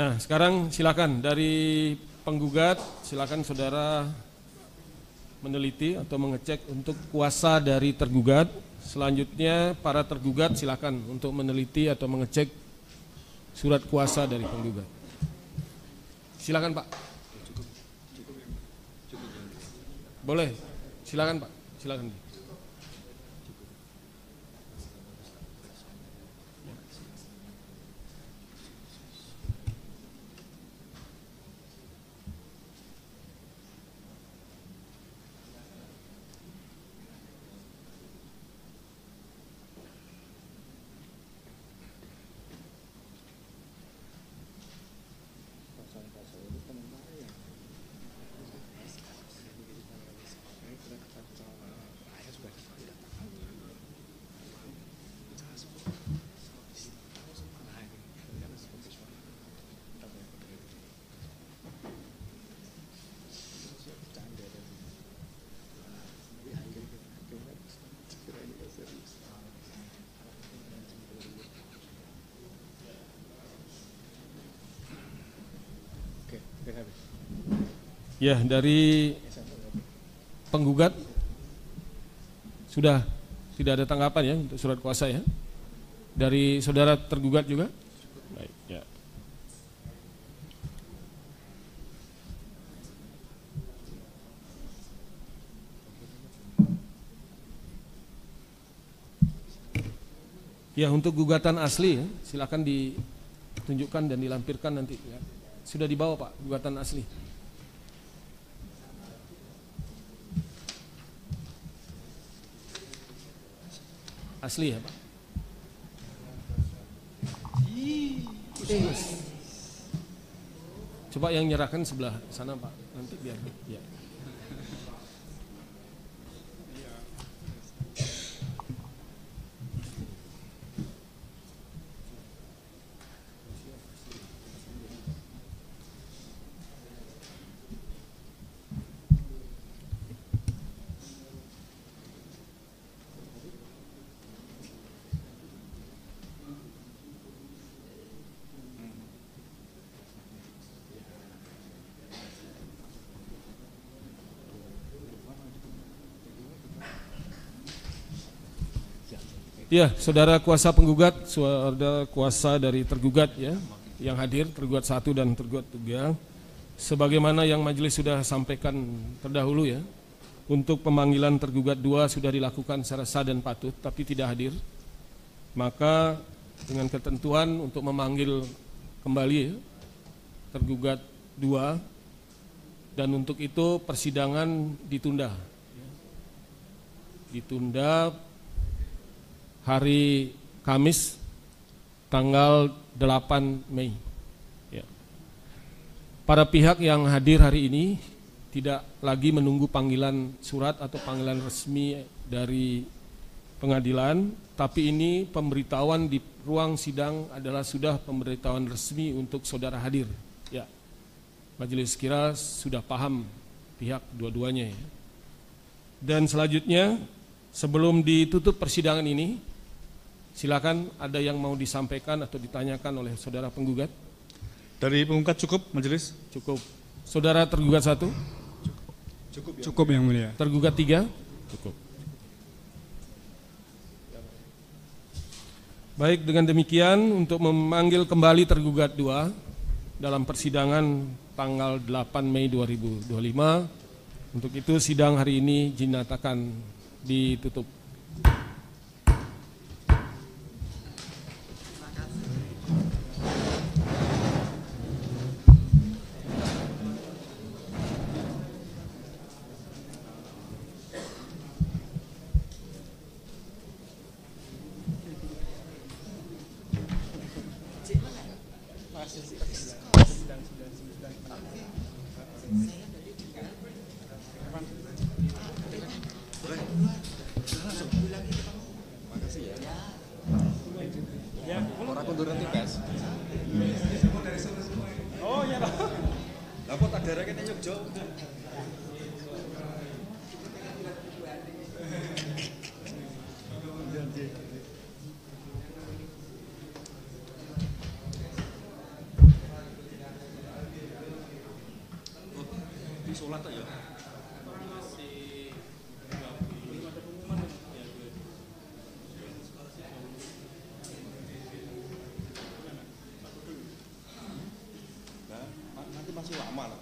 Nah, sekarang silakan dari penggugat, silakan saudara meneliti atau mengecek untuk kuasa dari tergugat. Selanjutnya para tergugat silakan untuk meneliti atau mengecek surat kuasa dari penggugat. Silakan Pak. Boleh, silakan Pak, silakan. Ya, dari penggugat Sudah tidak ada tanggapan ya untuk surat kuasa ya? Dari saudara tergugat juga? Baik, ya. Ya, untuk gugatan asli ya, silakan ditunjukkan dan dilampirkan nanti ya. Sudah dibawa Pak, gugatan asli. Asli ya Pak. Coba yang nyerahkan sebelah sana Pak, nanti biar ya. Ya, saudara kuasa penggugat, saudara kuasa dari tergugat ya, yang hadir, tergugat 1 dan tergugat 3, sebagaimana yang majelis sudah sampaikan terdahulu ya, untuk pemanggilan tergugat 2 sudah dilakukan secara sah dan patut, tapi tidak hadir, maka dengan ketentuan untuk memanggil kembali ya, tergugat 2, dan untuk itu persidangan ditunda. Ditunda hari Kamis tanggal 8 Mei. Ya. Para pihak yang hadir hari ini tidak lagi menunggu panggilan surat atau panggilan resmi dari pengadilan, tapi ini pemberitahuan di ruang sidang adalah sudah pemberitahuan resmi untuk saudara hadir. Ya. Majelis kira sudah paham pihak dua-duanya ya. Dan selanjutnya sebelum ditutup persidangan ini, silakan ada yang mau disampaikan atau ditanyakan oleh saudara penggugat. Dari penggugat cukup majelis? Cukup. Saudara tergugat 1? Cukup yang mulia. Tergugat 3? Cukup. Baik, dengan demikian untuk memanggil kembali tergugat 2 dalam persidangan tanggal 8 Mei 2025, untuk itu sidang hari ini dinyatakan ditutup. Orang kunduran tipes. Oh iya Pak. Lah kok tak darah kene Yogyo. Di sholat ya. Nanti masih lama lah.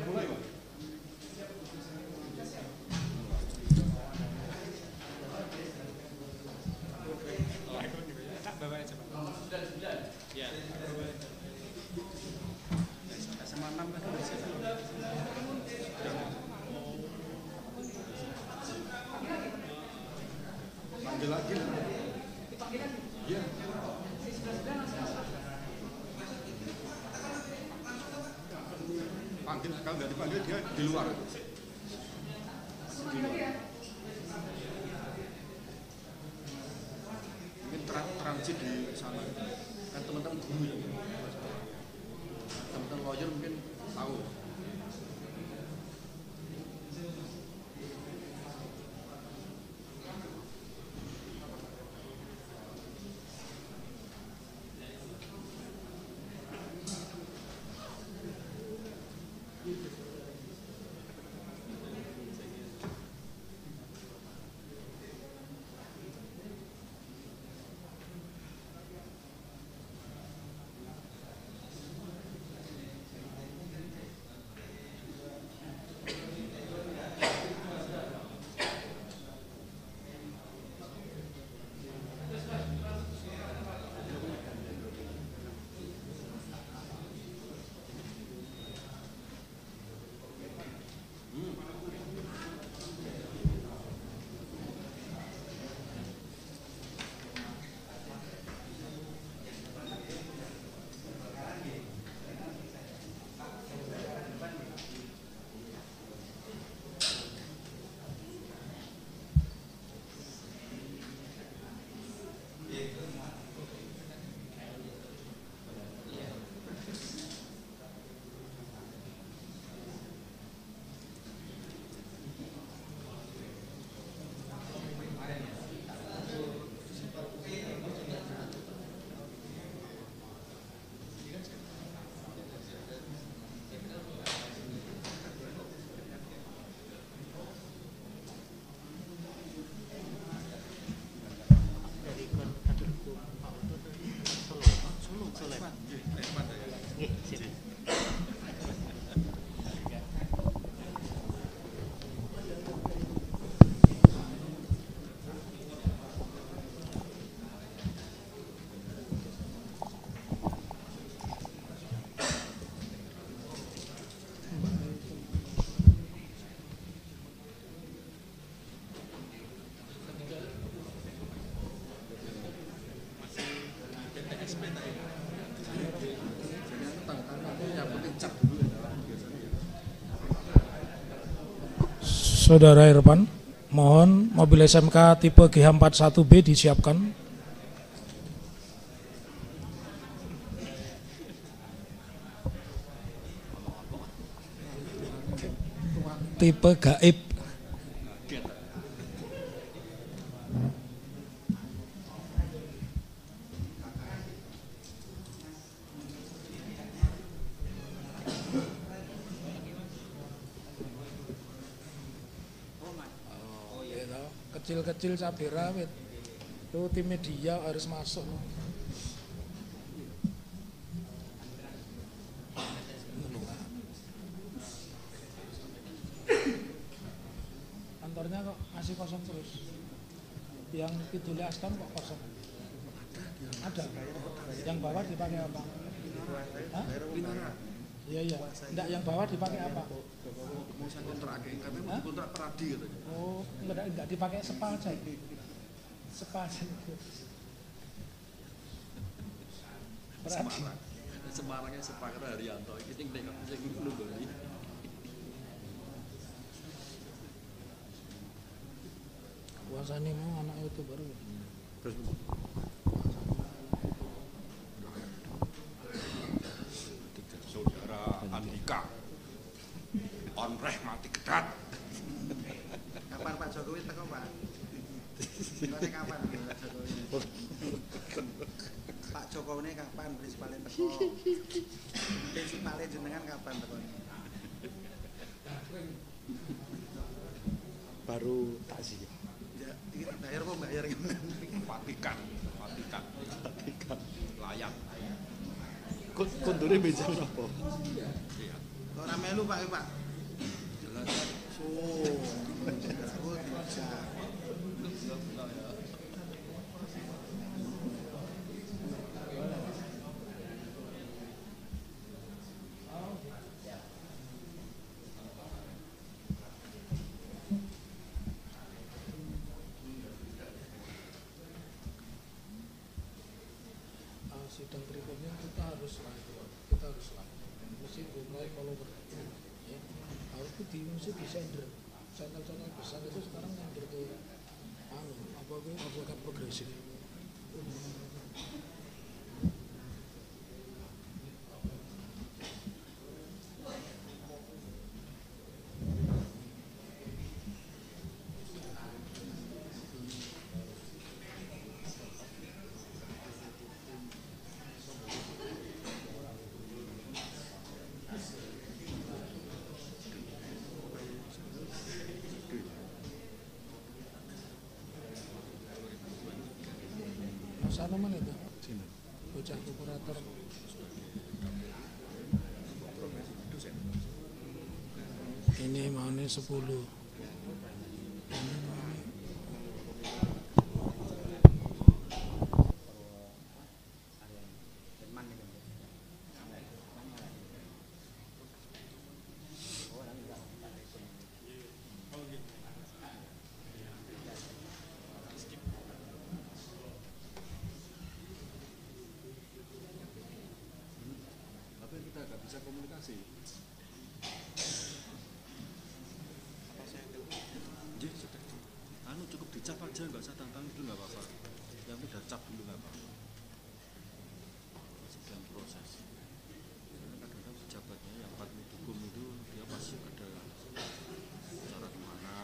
Mulai Pak. Bawa aja Pak. Sudah. Ya. SMA 6 kan masih. Panggil lagi lah. Iya. Panggil, kalau nggak dipanggil dia di luar. Mungkin transit di sana. Kan teman-teman guru ya. Teman-teman lawyer mungkin tahu. Saudara Irfan, mohon mobil SMK tipe GH41B disiapkan. Tipe gaib. Kecil-kecil Sabera wit. Itu tim media harus masuk. Kantornya kok masih kosong terus. Yang Kidul Aston kok kosong. Ada. Yang bawah dipakai apa? Hah? Iya iya. Enggak, yang bawah dipakai apa? Mau saya kontrak, kami mau kontrak Peradi katanya. Oh, enggak dipakai Spa aja. Spa aja. Semarangnya Spa karo Haryanto iki sing nek sing nunggoni. Puasane mau anak itu baru. Terus Saudara Andika Onreh mati kedat. Kapan Pak Jokowi teko Pak? Kapan Pak Jokowi? Pak Jokowi ini kapan prinsipalnya teko? Prinsipalnya jenengan kapan teko? Baru takziah. Ya, bayar kok bayar gimana? Fatikan layak. Kondure beja napa? Ora melu Pak, Pak. Jelas. Oh. Aku bisa. Sidang berikutnya kita harus mesti mulai kalau ya, harus mesti disender channel besar itu sekarang nyender ke advokat progresif. Sana mana itu? Sini. Bocah kurator. Ini maunya 10. Bisa komunikasi. Anu cukup dicap aja, nggak usah tantang itu nggak apa-apa. Yang udah cap dulu nggak apa-apa. Sedang proses. Kadang-kadang pejabatnya yang empat hukum itu dia pasti ada cara kemana.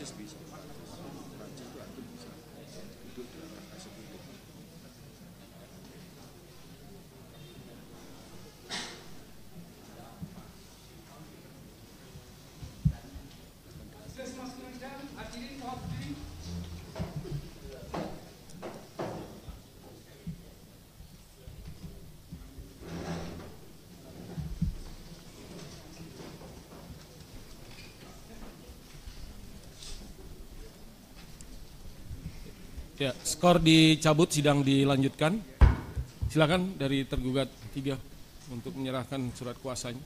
Prancis bisa. Prancis itu hakim bisa duduk di atas eksekutif. Ya, skor dicabut, sidang dilanjutkan. Silakan dari tergugat 3 untuk menyerahkan surat kuasanya.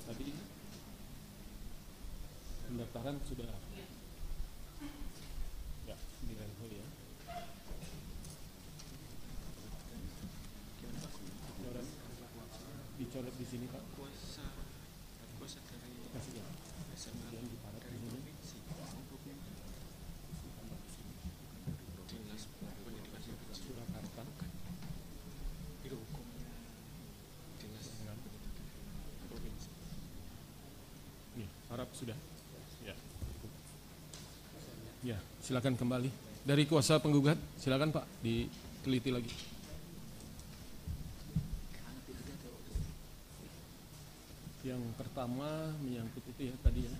Tadi pendaftaran sudah ya di Renho ya. Dicoret di sini Pak. Kuasa dari Kasih ya. kemudian diparet di sini. Dinas Pendidikan Surakarta. Biro Hukum Dinas Provinsi. Nih, harap sudah. Ya. Ya, silakan kembali. Dari kuasa penggugat, silakan Pak, diteliti lagi. Yang pertama menyangkut itu ya tadi ya,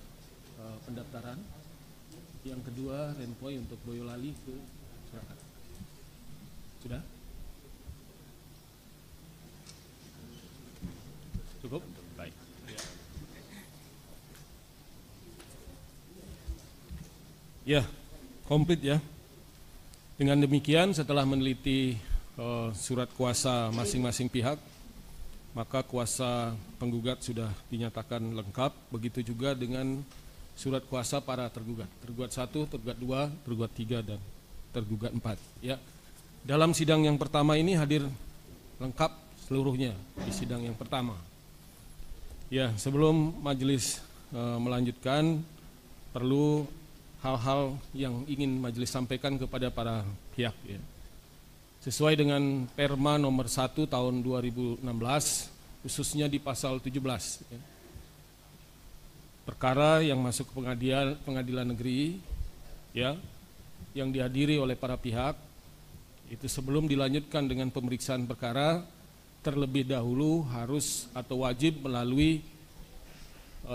pendaftaran. Yang kedua renvoy untuk Boyolali ke Surakarta. Sudah? Cukup? Baik. Ya, komplit ya. Dengan demikian setelah meneliti surat kuasa masing-masing pihak, maka kuasa penggugat sudah dinyatakan lengkap, begitu juga dengan surat kuasa para tergugat. Tergugat 1, tergugat 2, tergugat 3, dan tergugat 4. Ya. Dalam sidang yang pertama ini hadir lengkap seluruhnya di sidang yang pertama. Ya, sebelum majelis melanjutkan, perlu hal-hal yang ingin majelis sampaikan kepada para pihak ya. Sesuai dengan Perma nomor 1 tahun 2016, khususnya di pasal 17. Ya. Perkara yang masuk ke pengadilan negeri, ya, yang dihadiri oleh para pihak, itu sebelum dilanjutkan dengan pemeriksaan perkara, terlebih dahulu harus atau wajib melalui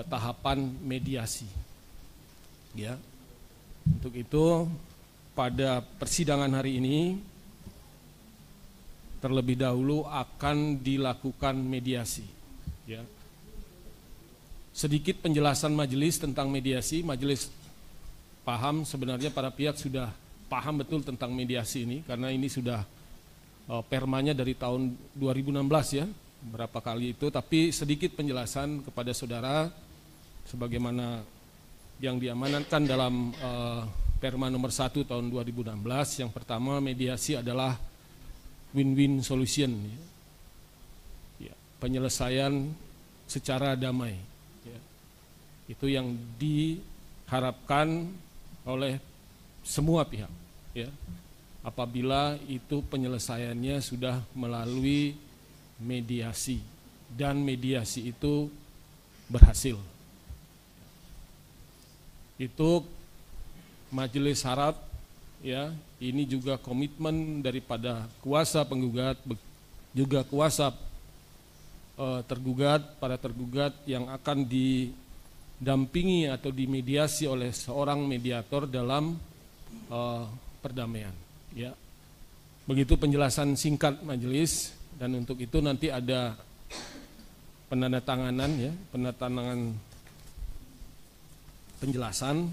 tahapan mediasi. Ya. Untuk itu, pada persidangan hari ini, terlebih dahulu akan dilakukan mediasi. Ya. Sedikit penjelasan majelis tentang mediasi. Majelis paham sebenarnya para pihak sudah paham betul tentang mediasi ini, karena ini sudah permanya dari tahun 2016 ya, berapa kali itu. Tapi sedikit penjelasan kepada saudara, sebagaimana yang diamanatkan dalam Perma nomor 1 tahun 2016. Yang pertama, mediasi adalah win-win solution, ya. Penyelesaian secara damai, ya. Itu yang diharapkan oleh semua pihak, ya. Apabila itu penyelesaiannya sudah melalui mediasi dan mediasi itu berhasil, itu majelis harap, ya, ini juga komitmen daripada kuasa penggugat, juga kuasa tergugat, para tergugat yang akan didampingi atau dimediasi oleh seorang mediator dalam perdamaian. Ya, begitu penjelasan singkat majelis, dan untuk itu nanti ada penandatanganan, ya, penandatanganan penjelasan.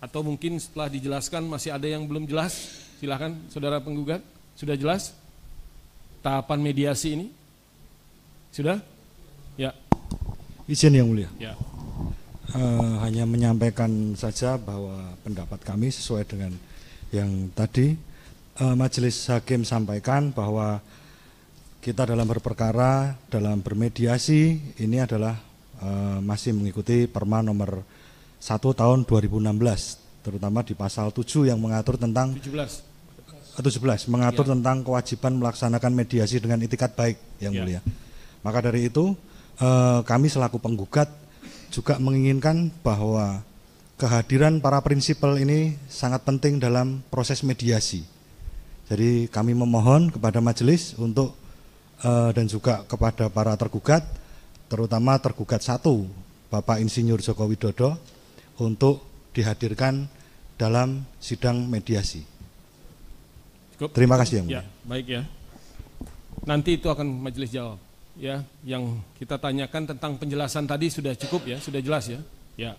Atau mungkin setelah dijelaskan masih ada yang belum jelas, silakan saudara penggugat. Sudah jelas tahapan mediasi ini? Sudah? Ya. Izin yang mulia. Ya. Hanya menyampaikan saja bahwa pendapat kami sesuai dengan yang tadi majelis hakim sampaikan, bahwa kita dalam berperkara, dalam bermediasi ini adalah masih mengikuti Perma nomor 1 tahun 2016, terutama di pasal 7 yang mengatur tentang 17 mengatur tentang kewajiban melaksanakan mediasi dengan itikat baik yang mulia. Maka dari itu kami selaku penggugat juga menginginkan bahwa kehadiran para prinsipal ini sangat penting dalam proses mediasi. Jadi kami memohon kepada majelis untuk dan juga kepada para tergugat, terutama tergugat 1, Bapak Insinyur Joko Widodo, untuk dihadirkan dalam sidang mediasi. Cukup. Terima kasih yang mulia. Ya, baik ya. Nanti itu akan majelis jawab. Ya, yang kita tanyakan tentang penjelasan tadi sudah cukup ya, sudah jelas ya. Ya.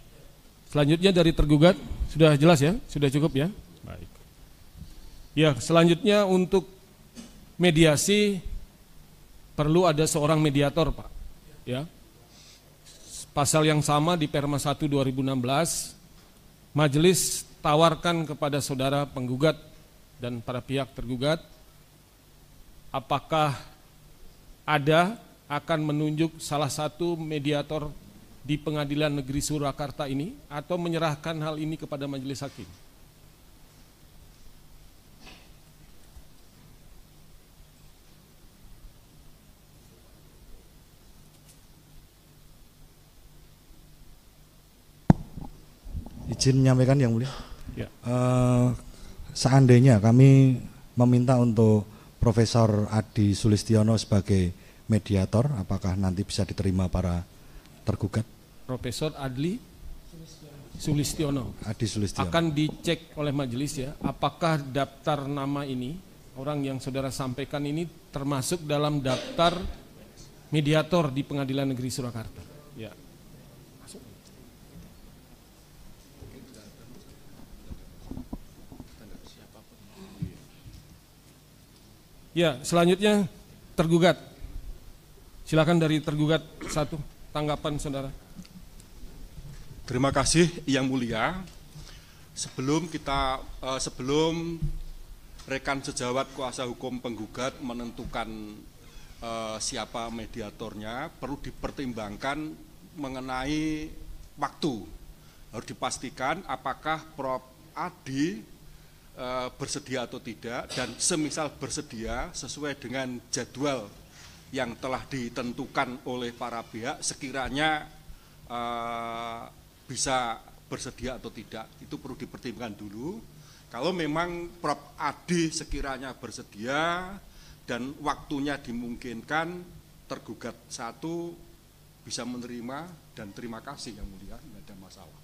Selanjutnya dari tergugat sudah jelas ya, sudah cukup ya. Baik. Ya, selanjutnya untuk mediasi perlu ada seorang mediator, Pak. Ya. Pasal yang sama di Perma 1 2016, majelis tawarkan kepada saudara penggugat dan para pihak tergugat, apakah ada akan menunjuk salah satu mediator di Pengadilan Negeri Surakarta ini atau menyerahkan hal ini kepada majelis hakim. Izin menyampaikan yang mulia. Ya. Seandainya kami meminta untuk Profesor Adi Sulistiono sebagai mediator, apakah nanti bisa diterima para tergugat? Profesor Adli Sulistiono. Adi Sulistiono. Akan dicek oleh majelis ya, apakah daftar nama ini, orang yang saudara sampaikan ini termasuk dalam daftar mediator di Pengadilan Negeri Surakarta. Ya. Ya, selanjutnya tergugat. Silakan dari tergugat 1, tanggapan saudara. Terima kasih yang mulia. Sebelum rekan sejawat kuasa hukum penggugat menentukan siapa mediatornya, perlu dipertimbangkan mengenai waktu. Harus dipastikan apakah Prof. Adi bersedia atau tidak, dan semisal bersedia sesuai dengan jadwal yang telah ditentukan oleh para pihak, sekiranya bisa bersedia atau tidak, itu perlu dipertimbangkan dulu. Kalau memang Prof. Adi sekiranya bersedia dan waktunya dimungkinkan, tergugat 1 bisa menerima, dan terima kasih yang mulia, tidak ada masalah.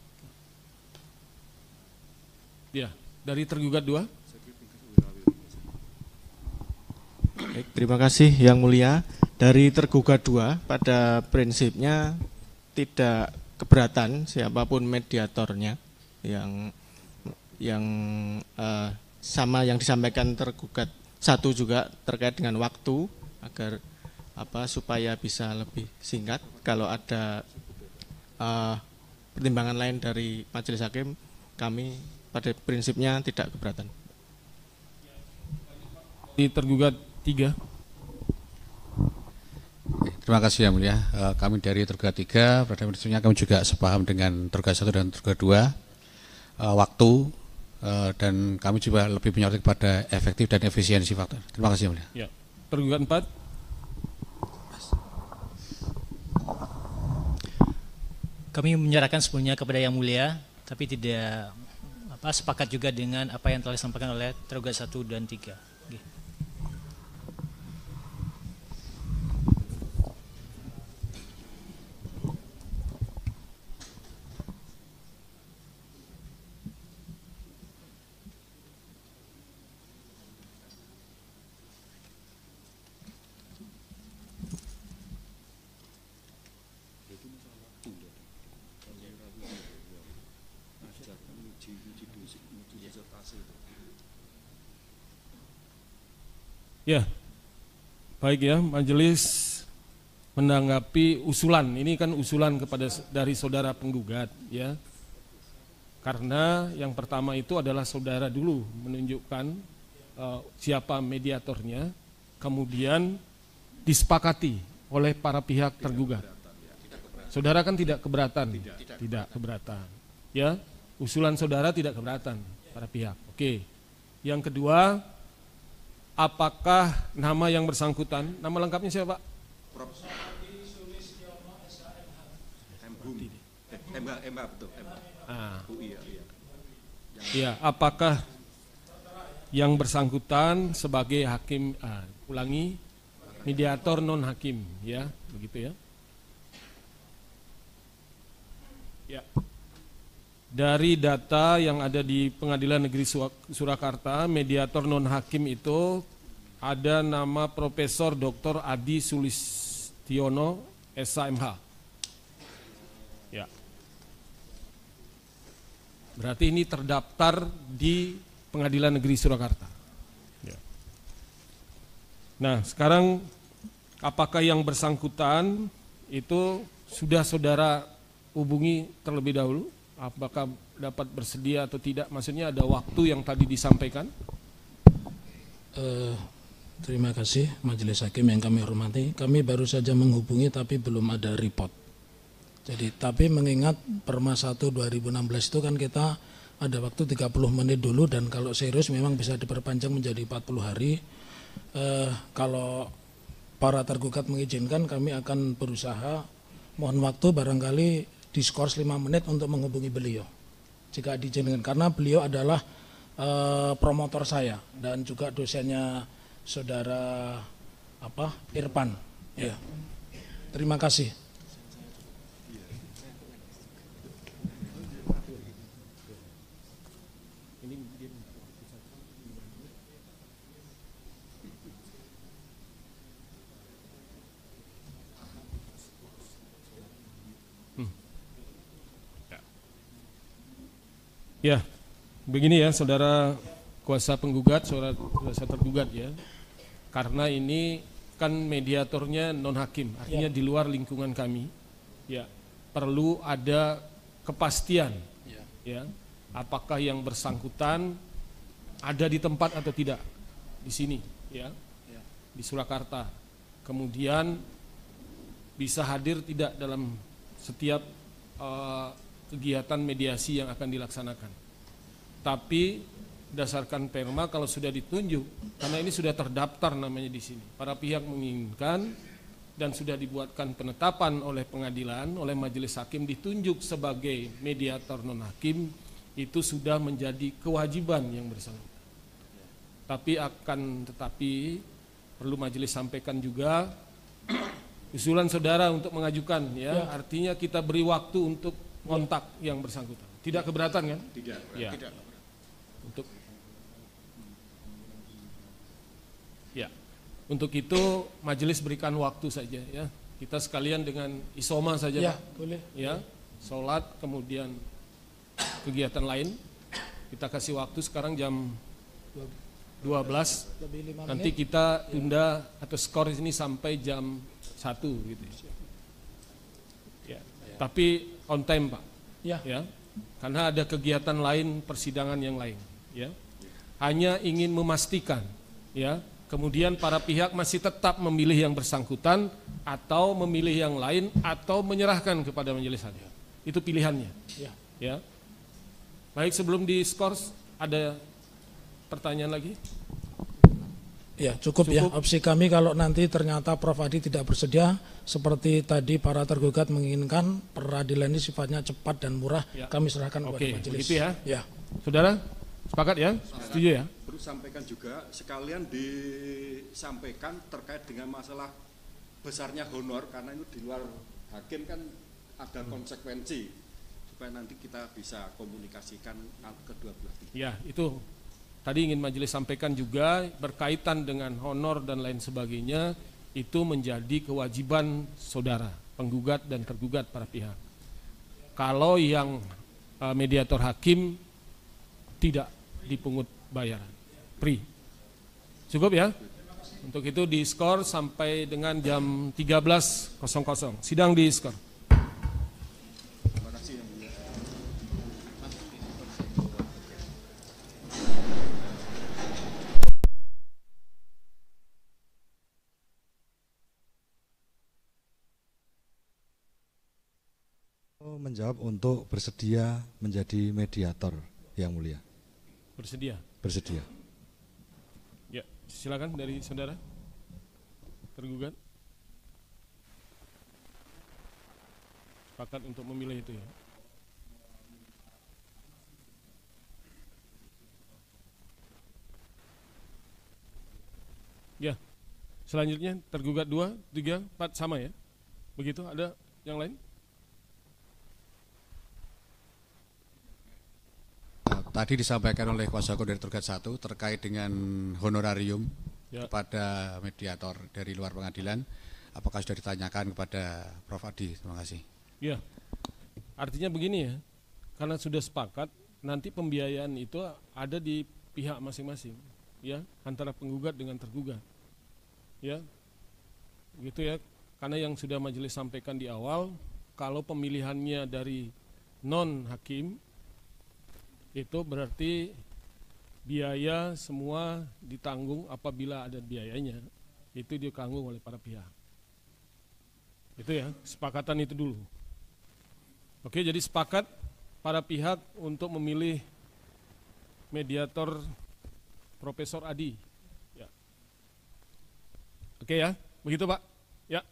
Ya. Dari tergugat 2. Baik, terima kasih yang mulia. Dari tergugat 2 pada prinsipnya tidak keberatan siapapun mediatornya, yang sama yang disampaikan tergugat 1 juga terkait dengan waktu, agar supaya bisa lebih singkat. Kalau ada pertimbangan lain dari majelis hakim, kami pada prinsipnya tidak keberatan. Di tergugat 3. Terima kasih yang mulia. Kami dari tergugat 3, pada prinsipnya kami juga sepaham dengan tergugat 1 dan tergugat 2, waktu, dan kami juga lebih menyoroti kepada efektif dan efisiensi faktor. Terima kasih yang mulia. Ya. Tergugat 4. Kami menyerahkan sepenuhnya kepada yang mulia, tapi tidak sepakat juga dengan apa yang telah disampaikan oleh tergugat 1 dan 3. Ya, baik ya, majelis menanggapi usulan, ini kan usulan dari saudara penggugat ya. Karena yang pertama itu adalah saudara dulu menunjukkan siapa mediatornya, kemudian disepakati oleh para pihak tergugat. Saudara kan tidak keberatan, tidak keberatan. Ya, usulan saudara tidak keberatan para pihak. Oke. Yang kedua, apakah nama yang bersangkutan, nama lengkapnya siapa Pak? MH betul, MH. UI ya. Ya, apakah yang bersangkutan sebagai hakim, mediator non hakim, ya, begitu ya. Ya. Dari data yang ada di Pengadilan Negeri Surakarta, mediator non hakim itu ada nama Profesor Dr. Adi Sulistiono, SHMH. Ya. Berarti ini terdaftar di Pengadilan Negeri Surakarta. Ya. Nah, sekarang apakah yang bersangkutan itu sudah saudara hubungi terlebih dahulu? Apakah dapat bersedia atau tidak? Maksudnya ada waktu yang tadi disampaikan? Terima kasih Majelis Hakim yang kami hormati. Kami baru saja menghubungi tapi belum ada report. Jadi tapi mengingat Perma 1 2016 itu kan kita ada waktu 30 menit dulu, dan kalau serius memang bisa diperpanjang menjadi 40 hari. Kalau para tergugat mengizinkan, kami akan berusaha, mohon waktu barangkali diskors 5 menit untuk menghubungi beliau jika diizinkan, karena beliau adalah promotor saya dan juga dosennya saudara Irfan. Ya. Terima kasih. Ya, begini ya saudara kuasa penggugat, saudara kuasa tergugat ya. Karena ini kan mediatornya non hakim, artinya di luar lingkungan kami. Ya, perlu ada kepastian. Ya, apakah yang bersangkutan ada di tempat atau tidak di sini, ya, di Surakarta. Kemudian bisa hadir tidak dalam setiap kegiatan mediasi yang akan dilaksanakan. Tapi berdasarkan Perma kalau sudah ditunjuk, karena ini sudah terdaftar namanya di sini, para pihak menginginkan dan sudah dibuatkan penetapan oleh pengadilan, oleh majelis hakim ditunjuk sebagai mediator non hakim, itu sudah menjadi kewajiban yang bersangkutan. Tetapi perlu majelis sampaikan juga usulan saudara untuk mengajukan, ya. Artinya kita beri waktu untuk kontak yang bersangkutan. Tidak keberatan kan? Tidak. Ya. Untuk itu majelis berikan waktu saja, ya. Kita sekalian dengan isoma saja, ya, Pak. Boleh. Ya, sholat kemudian kegiatan lain. Kita kasih waktu sekarang jam 12. Nanti kita tunda atau skor ini sampai jam 1 gitu. Ya. Tapi on time, Pak. Ya. Karena ada kegiatan lain, persidangan yang lain, ya. Hanya ingin memastikan, ya. Kemudian para pihak masih tetap memilih yang bersangkutan atau memilih yang lain atau menyerahkan kepada majelis hakim. Itu pilihannya. Ya. Baik, sebelum diskors ada pertanyaan lagi? Ya, cukup ya. Opsi kami kalau nanti ternyata Prof. Adi tidak bersedia, seperti tadi para tergugat menginginkan, peradilan ini sifatnya cepat dan murah, kami serahkan kepada majelis. Begitu ya. Saudara, sepakat ya? Setuju ya? Perlu sampaikan juga, sekalian disampaikan terkait dengan masalah besarnya honor, karena itu di luar hakim kan ada konsekuensi, supaya nanti kita bisa komunikasikan kedua belah pihak. Ya, itu tadi ingin majelis sampaikan juga berkaitan dengan honor dan lain sebagainya, itu menjadi kewajiban saudara, penggugat dan tergugat para pihak. Kalau yang mediator hakim tidak dipungut bayaran, free. Cukup ya? Untuk itu diskor sampai dengan jam 13.00. Sidang diskor. Terima kasih yang mulia. Menjawab untuk bersedia menjadi mediator yang mulia. Bersedia? Bersedia. Ya, silakan dari saudara tergugat. sepakat untuk memilih itu ya. Ya, selanjutnya tergugat 2, 3, 4 sama ya. Begitu, ada yang lain? Tadi disampaikan oleh kuasa hukum dari tergugat 1 terkait dengan honorarium Ya. kepada mediator dari luar pengadilan. Apakah sudah ditanyakan kepada Prof. Adi? Terima kasih. Ya, artinya begini ya, karena sudah sepakat, nanti pembiayaan itu ada di pihak masing-masing, ya, antara penggugat dengan tergugat, ya, gitu ya. Karena yang sudah majelis sampaikan di awal, kalau pemilihannya dari non hakim, itu berarti biaya semua ditanggung apabila ada biayanya, itu ditanggung oleh para pihak. Itu ya, kesepakatan itu dulu. Oke, jadi sepakat para pihak untuk memilih mediator Profesor Adi. Ya. Oke ya, begitu Pak. Ya.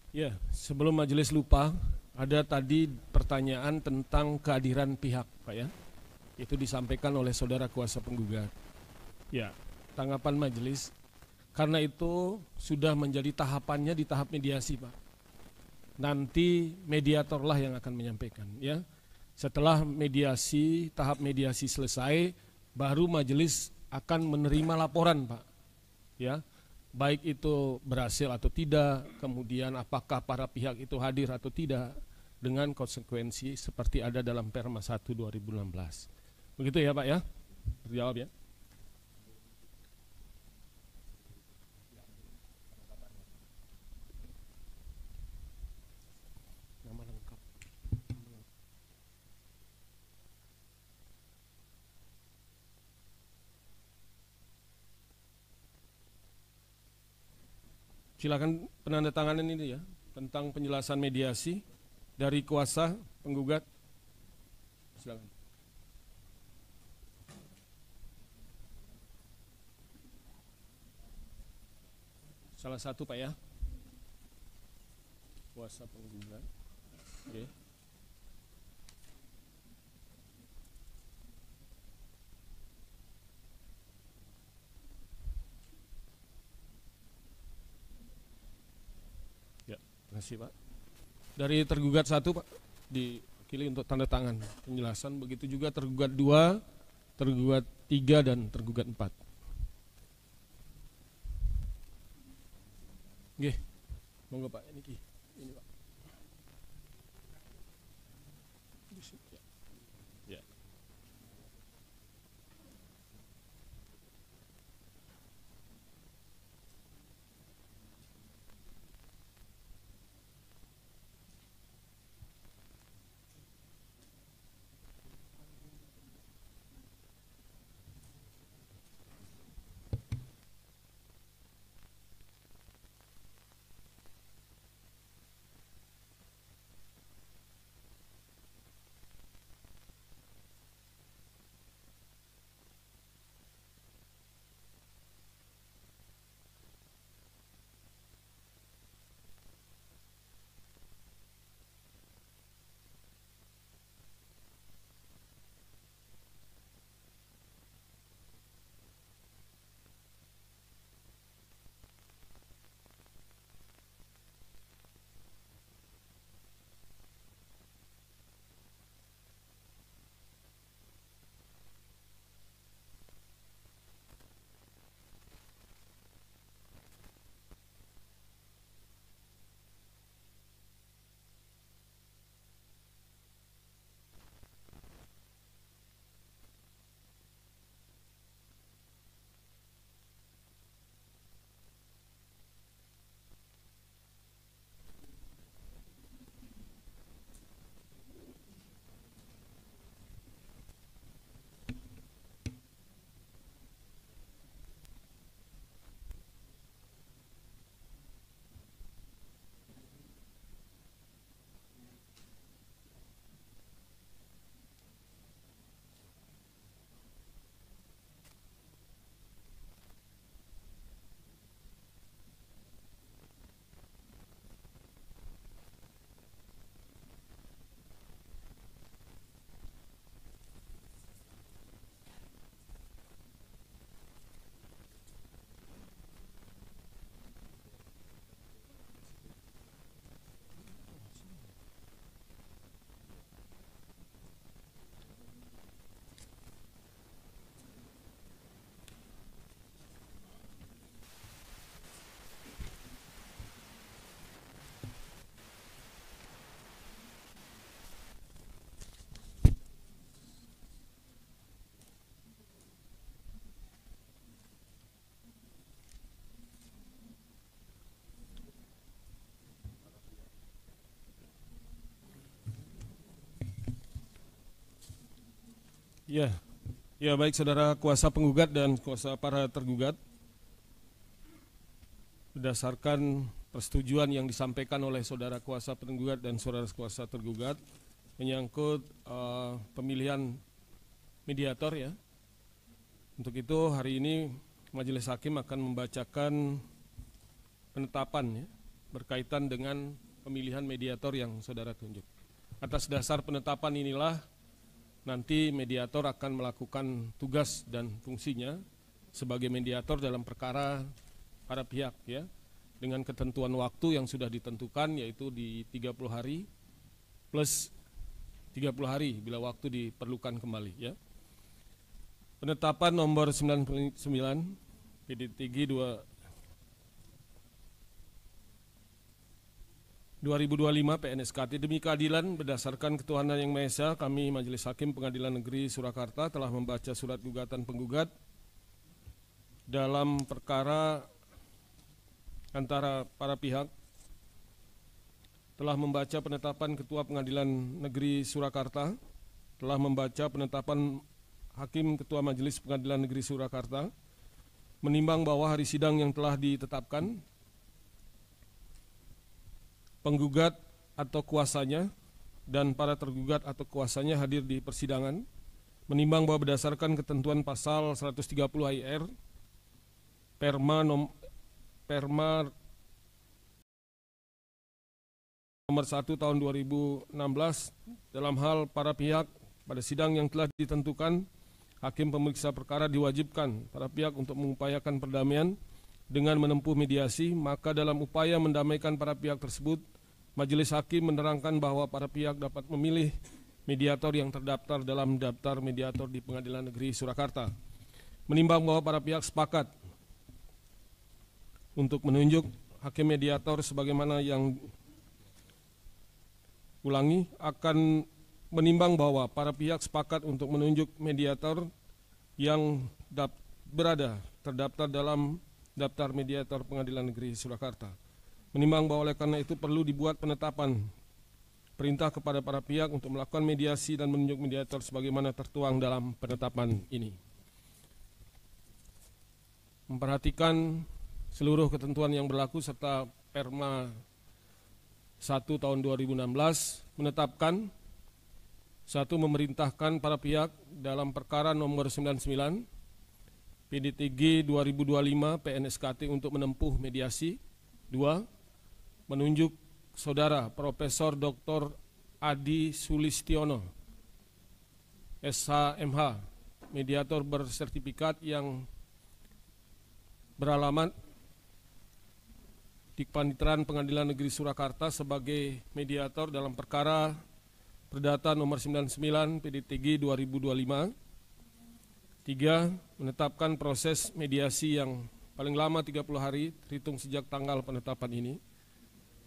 Ya, sebelum majelis lupa, ada tadi pertanyaan tentang kehadiran pihak, Pak ya. Itu disampaikan oleh saudara kuasa penggugat. Ya, tanggapan majelis, karena itu sudah menjadi tahapannya di tahap mediasi, Pak. Nanti mediatorlah yang akan menyampaikan, ya. Setelah mediasi, tahap mediasi selesai, baru majelis akan menerima laporan, Pak. Ya. Baik itu berhasil atau tidak, kemudian apakah para pihak itu hadir atau tidak, dengan konsekuensi seperti ada dalam Perma 1 2016. Begitu ya Pak ya? Terjawab ya? Nama lengkap. Silakan penandatanganan ini ya, tentang penjelasan mediasi dari kuasa penggugat. Silakan. Salah satu Pak ya, kuasa penggugat. Oke. Terima kasih Pak. Dari tergugat 1 Pak, diwakili untuk tanda tangan penjelasan. Begitu juga tergugat 2, tergugat 3 dan tergugat 4. Nggih. Monggo Pak, ini Pak. Ya. Ya baik saudara kuasa penggugat dan kuasa para tergugat, berdasarkan persetujuan yang disampaikan oleh saudara kuasa penggugat dan saudara kuasa tergugat menyangkut pemilihan mediator ya. Untuk itu hari ini Majelis Hakim akan membacakan penetapan ya, berkaitan dengan pemilihan mediator yang saudara tunjuk. Atas dasar penetapan inilah nanti mediator akan melakukan tugas dan fungsinya sebagai mediator dalam perkara para pihak ya, dengan ketentuan waktu yang sudah ditentukan yaitu di 30 hari plus 30 hari bila waktu diperlukan kembali ya. Penetapan nomor 99 PDTG 2025 PNSKT demi keadilan berdasarkan ketuhanan yang Maha Esa, kami Majelis Hakim Pengadilan Negeri Surakarta telah membaca surat gugatan penggugat dalam perkara antara para pihak, telah membaca penetapan Ketua Pengadilan Negeri Surakarta, telah membaca penetapan Hakim Ketua Majelis Pengadilan Negeri Surakarta, menimbang bahwa hari sidang yang telah ditetapkan penggugat atau kuasanya dan para tergugat atau kuasanya hadir di persidangan, menimbang bahwa berdasarkan ketentuan pasal 130 AIR Perma nomor 1 tahun 2016 dalam hal para pihak pada sidang yang telah ditentukan, hakim pemeriksa perkara diwajibkan para pihak untuk mengupayakan perdamaian dengan menempuh mediasi. Maka dalam upaya mendamaikan para pihak tersebut, Majelis Hakim menerangkan bahwa para pihak dapat memilih mediator yang terdaftar dalam daftar mediator di Pengadilan Negeri Surakarta. Menimbang bahwa para pihak sepakat untuk menunjuk hakim mediator sebagaimana yang akan menimbang bahwa para pihak sepakat untuk menunjuk mediator yang terdaftar dalam daftar mediator Pengadilan Negeri Surakarta. Menimbang bahwa oleh karena itu perlu dibuat penetapan perintah kepada para pihak untuk melakukan mediasi dan menunjuk mediator sebagaimana tertuang dalam penetapan ini. Memperhatikan seluruh ketentuan yang berlaku serta Perma 1 tahun 2016 menetapkan, 1. Memerintahkan para pihak dalam perkara nomor 99 PDTG 2025 PNSKT untuk menempuh mediasi. 2. Menunjuk Saudara Profesor Dr. Adi Sulistiono SHMH, mediator bersertifikat yang beralamat di Panitiran Pengadilan Negeri Surakarta sebagai mediator dalam perkara Perdata nomor 99 PDTG 2025. 3. Menetapkan proses mediasi yang paling lama 30 hari terhitung sejak tanggal penetapan ini.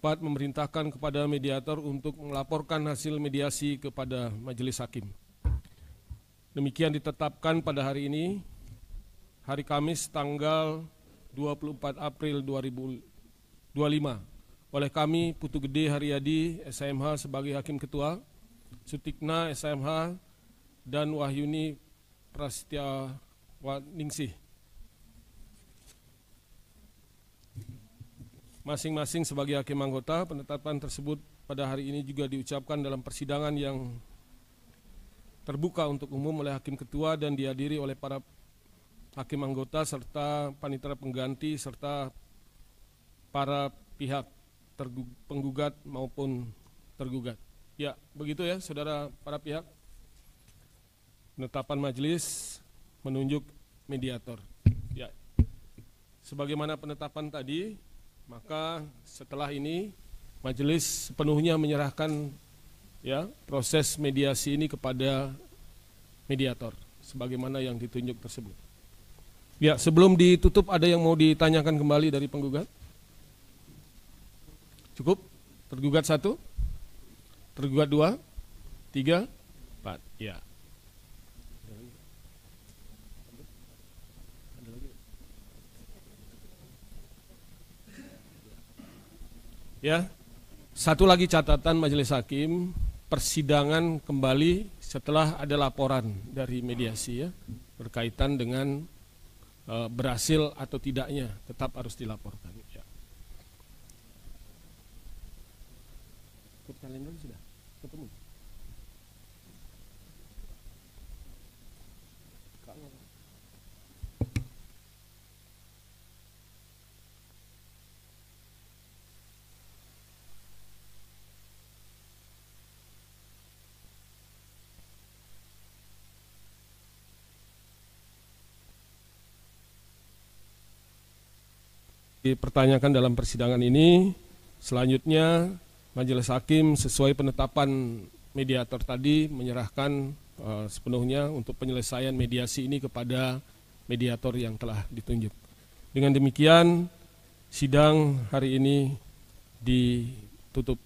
4. Memerintahkan kepada mediator untuk melaporkan hasil mediasi kepada Majelis Hakim. Demikian ditetapkan pada hari ini, hari Kamis tanggal 24 April 2025 oleh kami Putu Gede Haryadi SHMH sebagai Hakim Ketua, Sutikna SHMH dan Wahyuni Prasetyaningsih masing-masing sebagai hakim anggota. Penetapan tersebut pada hari ini juga diucapkan dalam persidangan yang terbuka untuk umum oleh Hakim Ketua dan dihadiri oleh para hakim anggota serta panitera pengganti serta para pihak penggugat maupun tergugat. Ya, begitu ya saudara para pihak. Penetapan majelis menunjuk mediator. Ya. Sebagaimana penetapan tadi, maka setelah ini majelis sepenuhnya menyerahkan ya proses mediasi ini kepada mediator sebagaimana yang ditunjuk tersebut. Ya, sebelum ditutup ada yang mau ditanyakan kembali dari penggugat? Cukup? Tergugat 1? Tergugat 2? 3? 4? Ya. Ya, satu lagi catatan Majelis Hakim, persidangan kembali setelah ada laporan dari mediasi ya berkaitan dengan berhasil atau tidaknya, tetap harus dilaporkan. Ya. Kalian sudah ketemu? Dipertanyakan dalam persidangan ini. Selanjutnya Majelis Hakim sesuai penetapan mediator tadi menyerahkan sepenuhnya untuk penyelesaian mediasi ini kepada mediator yang telah ditunjuk. Dengan demikian sidang hari ini ditutup.